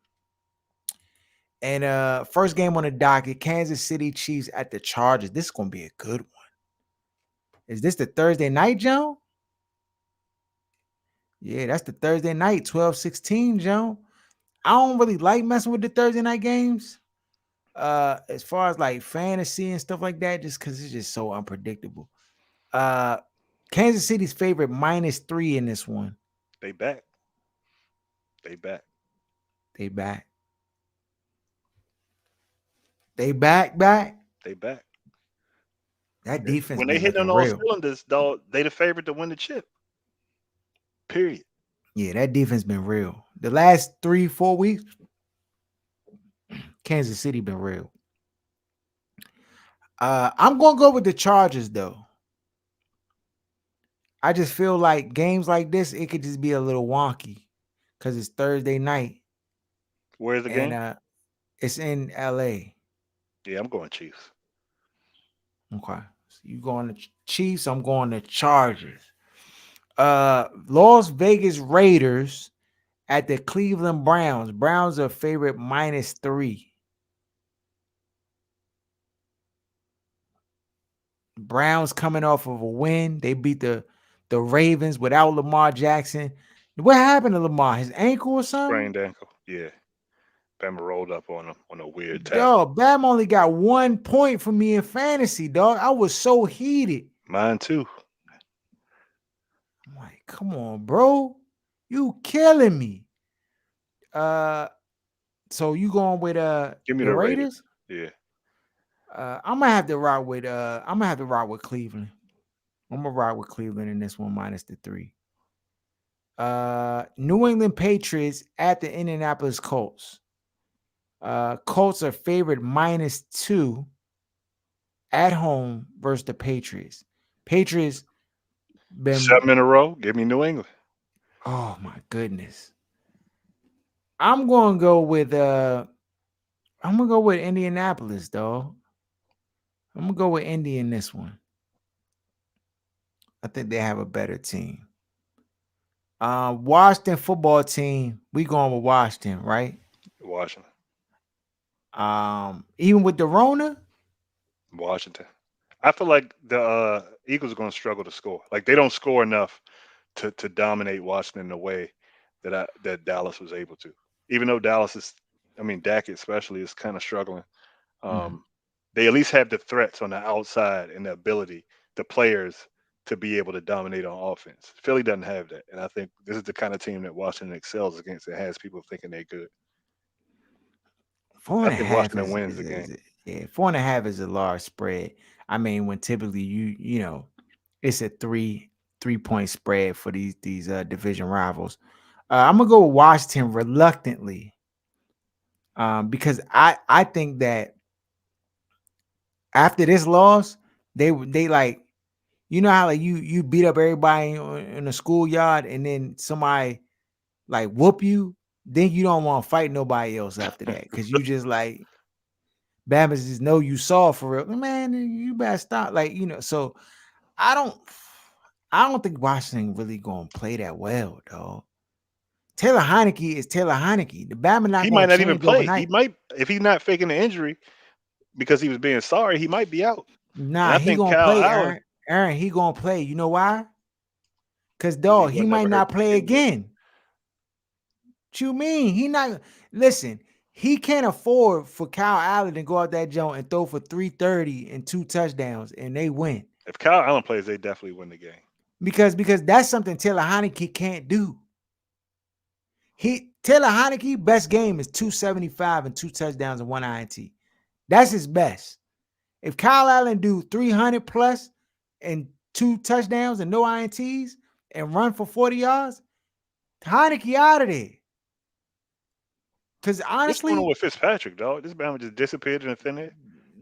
And first game on the docket, Kansas City Chiefs at the Chargers. This is gonna be a good one. Is this the Thursday night, Joe? Yeah, that's the Thursday night, 12-16, Joe. I don't really like messing with the Thursday night games. As far as like fantasy and stuff like that, just because it's just so unpredictable. Uh Kansas City's favorite -3 in this one. They back. They back. They back. They back. They back. That defense When they be hit on looking all real. cylinders, dog, they the favorite to win the chip. Period. Yeah, that defense been real. The last 3-4 weeks, Kansas City been real. I'm gonna go with the Chargers though. I just feel like games like this, it could just be a little wonky because it's Thursday night Where's the and game? it's in LA. Yeah, I'm going Chiefs. Okay. So you going to Chiefs, I'm going to Chargers. Las Vegas Raiders at the Cleveland Browns. Browns are favorite -3. Browns coming off of a win. They beat the Ravens without Lamar Jackson. What happened to Lamar? His ankle or something? Sprained ankle. Yeah. Bama rolled up on him on a weird tackle. Dog, Bam only got 1 point for me in fantasy, dog. I was so heated. Mine too. I'm like, come on, bro. You killing me. Uh, so you going with Give me the the Raiders. Raiders? Yeah. I'm gonna have to rock with Cleveland. I'm gonna ride with Cleveland in this one -3. New England Patriots at the Indianapolis Colts. Colts are favored -2 at home versus the Patriots. Patriots been 7 in a row. Give me New England. oh my goodness. I'm gonna go with Indianapolis, dog. I'm gonna go with Indy in this one. I think they have a better team. Washington football team, we going with Washington, right? Washington. Even with the Rona, Washington. I feel like the Eagles are going to struggle to score. Like they don't score enough to dominate Washington in the way that Dallas was able to. Even though Dallas is, I mean, Dak especially is kind of struggling. Mhm. Um, they at least have the threats on the outside and the ability, the players to be able to dominate on offense. Philly doesn't have that, and I think this is the kind of team that Washington excels against. It has people thinking they're good. four I and a think half Washington is, wins is the game. is yeah, 4.5 is a large spread. I mean, when typically it's a 3 point spread for these division rivals. I'm gonna go with Washington reluctantly, because I think that after this loss, they like, how like you beat up everybody in the schoolyard and then somebody like whoop you, then you don't want to fight nobody else after that because you just like Bama's just know you saw for real. Man, you better stop. Like, so I don't I don't think Washington really gonna play that well, dog. Taylor Heineke is Taylor Heineke. The Bama not He gonna might not even change play. He overnight. might, if he's not faking the injury because he was being sorry, he might be out. And Nah, I he think gonna Kyle play, Allen, Aaron. Aaron, he gonna play. You know why? Cause because he dog, he wasn't might ever hurt not to play begin with. again. What you mean? He not listen. He can't afford for Kyle Allen to go out that joint and throw for 330 and 2 touchdowns and they win. If Kyle Allen plays, they definitely win the game. Because that's something Taylor Heineke can't do. Taylor Heineke best game is 275 and 2 touchdowns and 1 INT. That's his best. If Kyle Allen do 300 plus and 2 touchdowns and no INTs and run for 40 yards, Heineke out of there. Because What's going on honestly, with Fitzpatrick, dog? This man just disappeared in the thin air.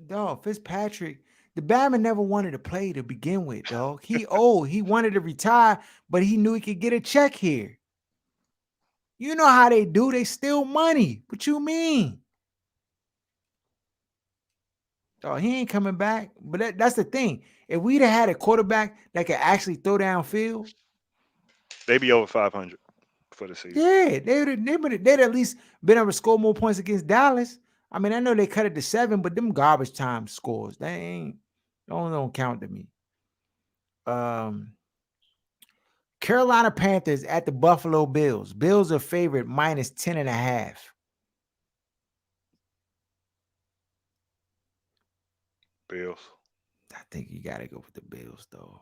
dog, Fitzpatrick, the Bama never wanted to play to begin with, dog. He old. He wanted to retire, but he knew he could get a check here. You know how they do. They steal money. What you mean? Oh, he ain't coming back. But that's the thing. If we'd have had a quarterback that could actually throw downfield, They be over 500 for the season. yeah, they'd at least been able to score more points against Dallas. I mean, I know they cut it to 7, but them garbage time scores, they ain't don't count to me. Um, Carolina Panthers at the Buffalo Bills. Bills are favorite minus 10.5. Bills. I think you gotta go with the Bills, though.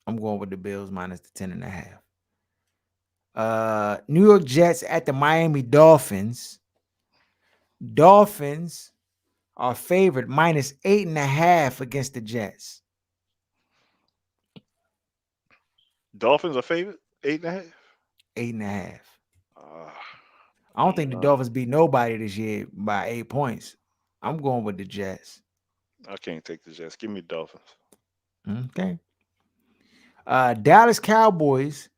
I'm going with the Bills minus the 10.5. New York Jets at the Miami Dolphins. Dolphins are favored minus 8.5 against the Jets. Dolphins are favorite, 8.5. 8.5. Uh, I I don't don't think the know. Dolphins beat nobody this year by 8 points. I'm going with the Jets. I can't take the Jets. Give me Dolphins. Okay. Dallas Cowboys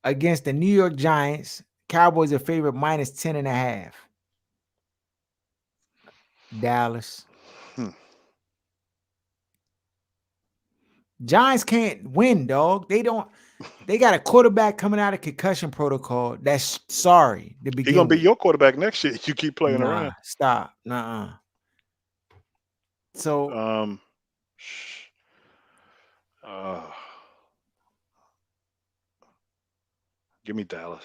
against the New York Giants. Cowboys are favorite minus 10.5. Dallas. Hmm. Giants can't win, dog. They got a quarterback coming out of concussion protocol that's sorry to He gonna begin be with. your quarterback next year. You keep playing Nah, around. stop. Nuh-uh. So Um, sh- uh, give me Dallas.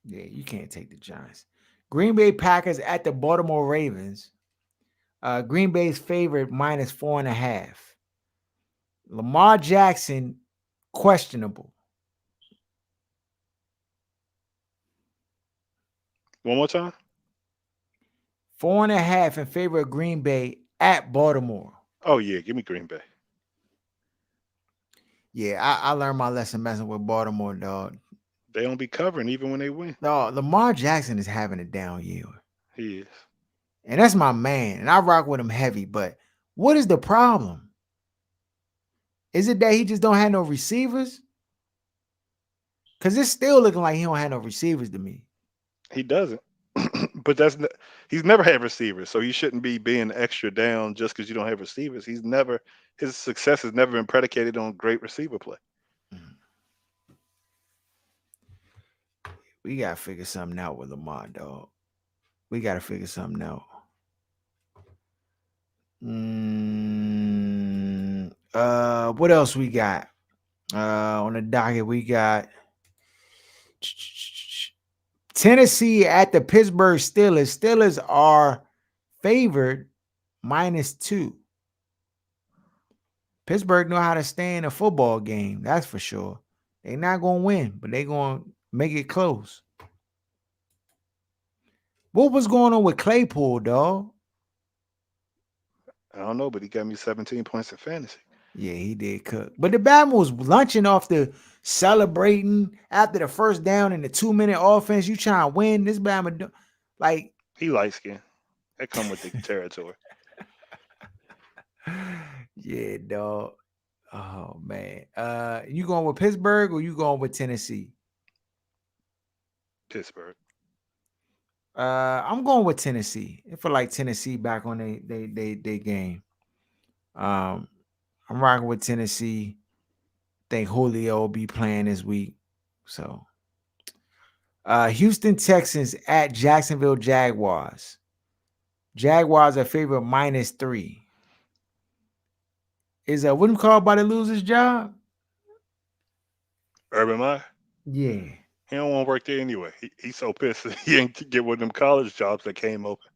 yeah, you can't take the Giants. Green Bay Packers at the Baltimore Ravens. Green Bay's favorite minus 4.5. Lamar Jackson, questionable. One more time. 4.5 in favor of Green Bay at Baltimore. Oh yeah, give me Green Bay. Yeah, I learned my lesson messing with Baltimore, dog. They don't be covering even when they win. No, Lamar Jackson is having a down year. He is. And that's my man. And I rock with him heavy. But what is the problem? Is it that he just don't have no receivers? Because it's still looking like he don't have no receivers to me. He doesn't. But he's never had receivers, so he shouldn't be being extra down just because you don't have receivers. His success has never been predicated on great receiver play. Mm. We gotta figure something out with Lamar, dog. We gotta figure something out. What else we got? On the docket, we got Tennessee at the Pittsburgh Steelers. Steelers are favored -2. Pittsburgh know how to stay in a football game. That's for sure. They're not gonna win, but they're gonna make it close. What was going on with Claypool, dog? I don't know, but he got me 17 points in fantasy. Yeah, he did cook. But the Bama was lunching off the celebrating after the first down in the 2-minute offense. You trying to win this Bama? Like He light skinned. That come with the territory. yeah, dog. Oh man. You going with Pittsburgh or you going with Tennessee? Pittsburgh. I'm going with Tennessee. I feel like Tennessee back on they game. I'm rocking with Tennessee. Think Julio will be playing this week. So Houston Texans at Jacksonville Jaguars. Jaguars are favorite -3. Is what do you call by the loser's job? Urban Meyer. Yeah. He don't want to work there anyway. He's so pissed that he ain't get one of them college jobs that came open.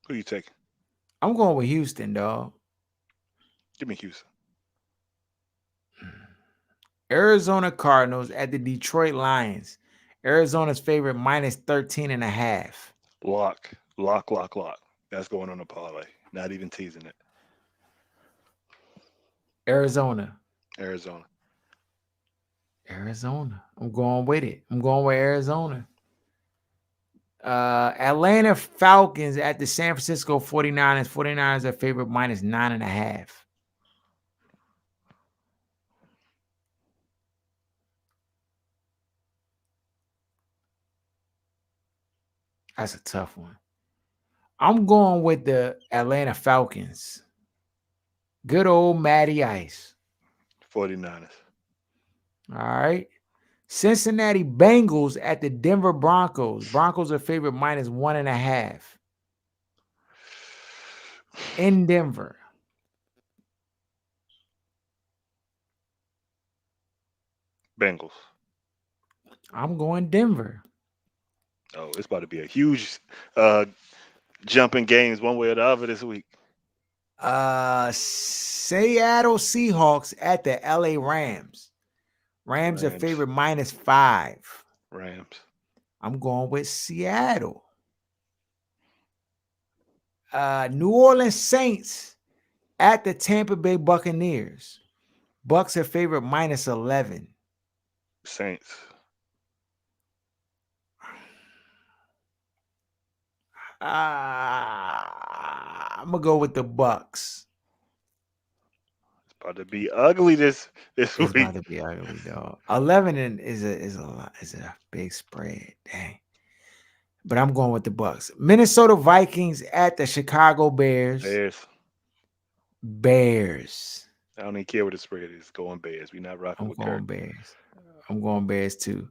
Who you taking? I'm going with Houston, dog. Give me Houston. Arizona Cardinals at the Detroit Lions. Arizona's favorite -13.5. Lock. That's going on a parlay. Not even teasing it. Arizona. Arizona. I'm going with it. I'm going with Arizona. Atlanta Falcons at the San Francisco 49ers. 49ers are favorite -9.5. That's a tough one. I'm going with the Atlanta Falcons. Good old Matty Ice. 49ers. All right. Cincinnati Bengals at the Denver Broncos. Broncos are favorite -1.5 in Denver. Bengals. I'm going Denver. Oh, it's about to be a huge jump in games one way or the other this week. Seattle Seahawks at the LA Rams. Rams are favorite -5. Rams. I'm going with Seattle. New Orleans Saints at the Tampa Bay Buccaneers. Bucks are favorite -11. Saints. I'm gonna go with the Bucks. It's about to be ugly this It's week. about to be ugly, dog. 11 is a big spread. Dang. But I'm going with the Bucks. Minnesota Vikings at the Chicago Bears. Bears. I don't even care what the spread is. Going Bears. We're not rocking with Kirk. Bears. I'm going Bears too.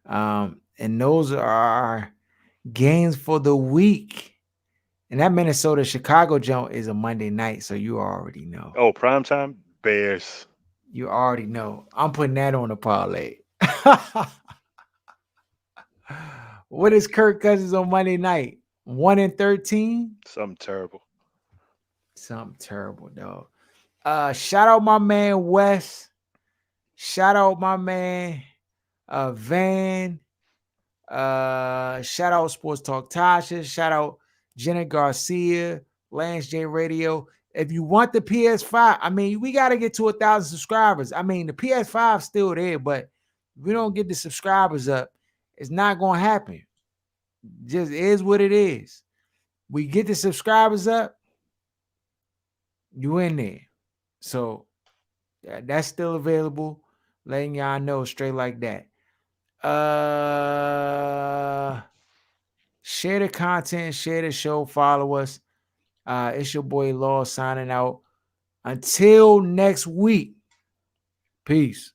And those are our games for the week. And that Minnesota Chicago jump is a Monday night, so you already know. Oh, primetime Bears. You already know. I'm putting that on the parlay. What is Kirk Cousins on Monday night? 1-13? Something terrible. Something terrible, dog. Shout out my man Wes. Shout out my man Van. Shout out Sports Talk Tasha. Shout out Jenna Garcia, Lance J Radio. If you want the PS5, I mean, we got to get to 1,000 subscribers. I mean, the PS5 is still there, but if we don't get the subscribers up, it's not going to happen. Just is what it is. We get the subscribers up, you in there. So That's still available. Letting y'all know straight like that. Share the content, share the show, follow us. It's your boy Law signing out. Until next week. Peace.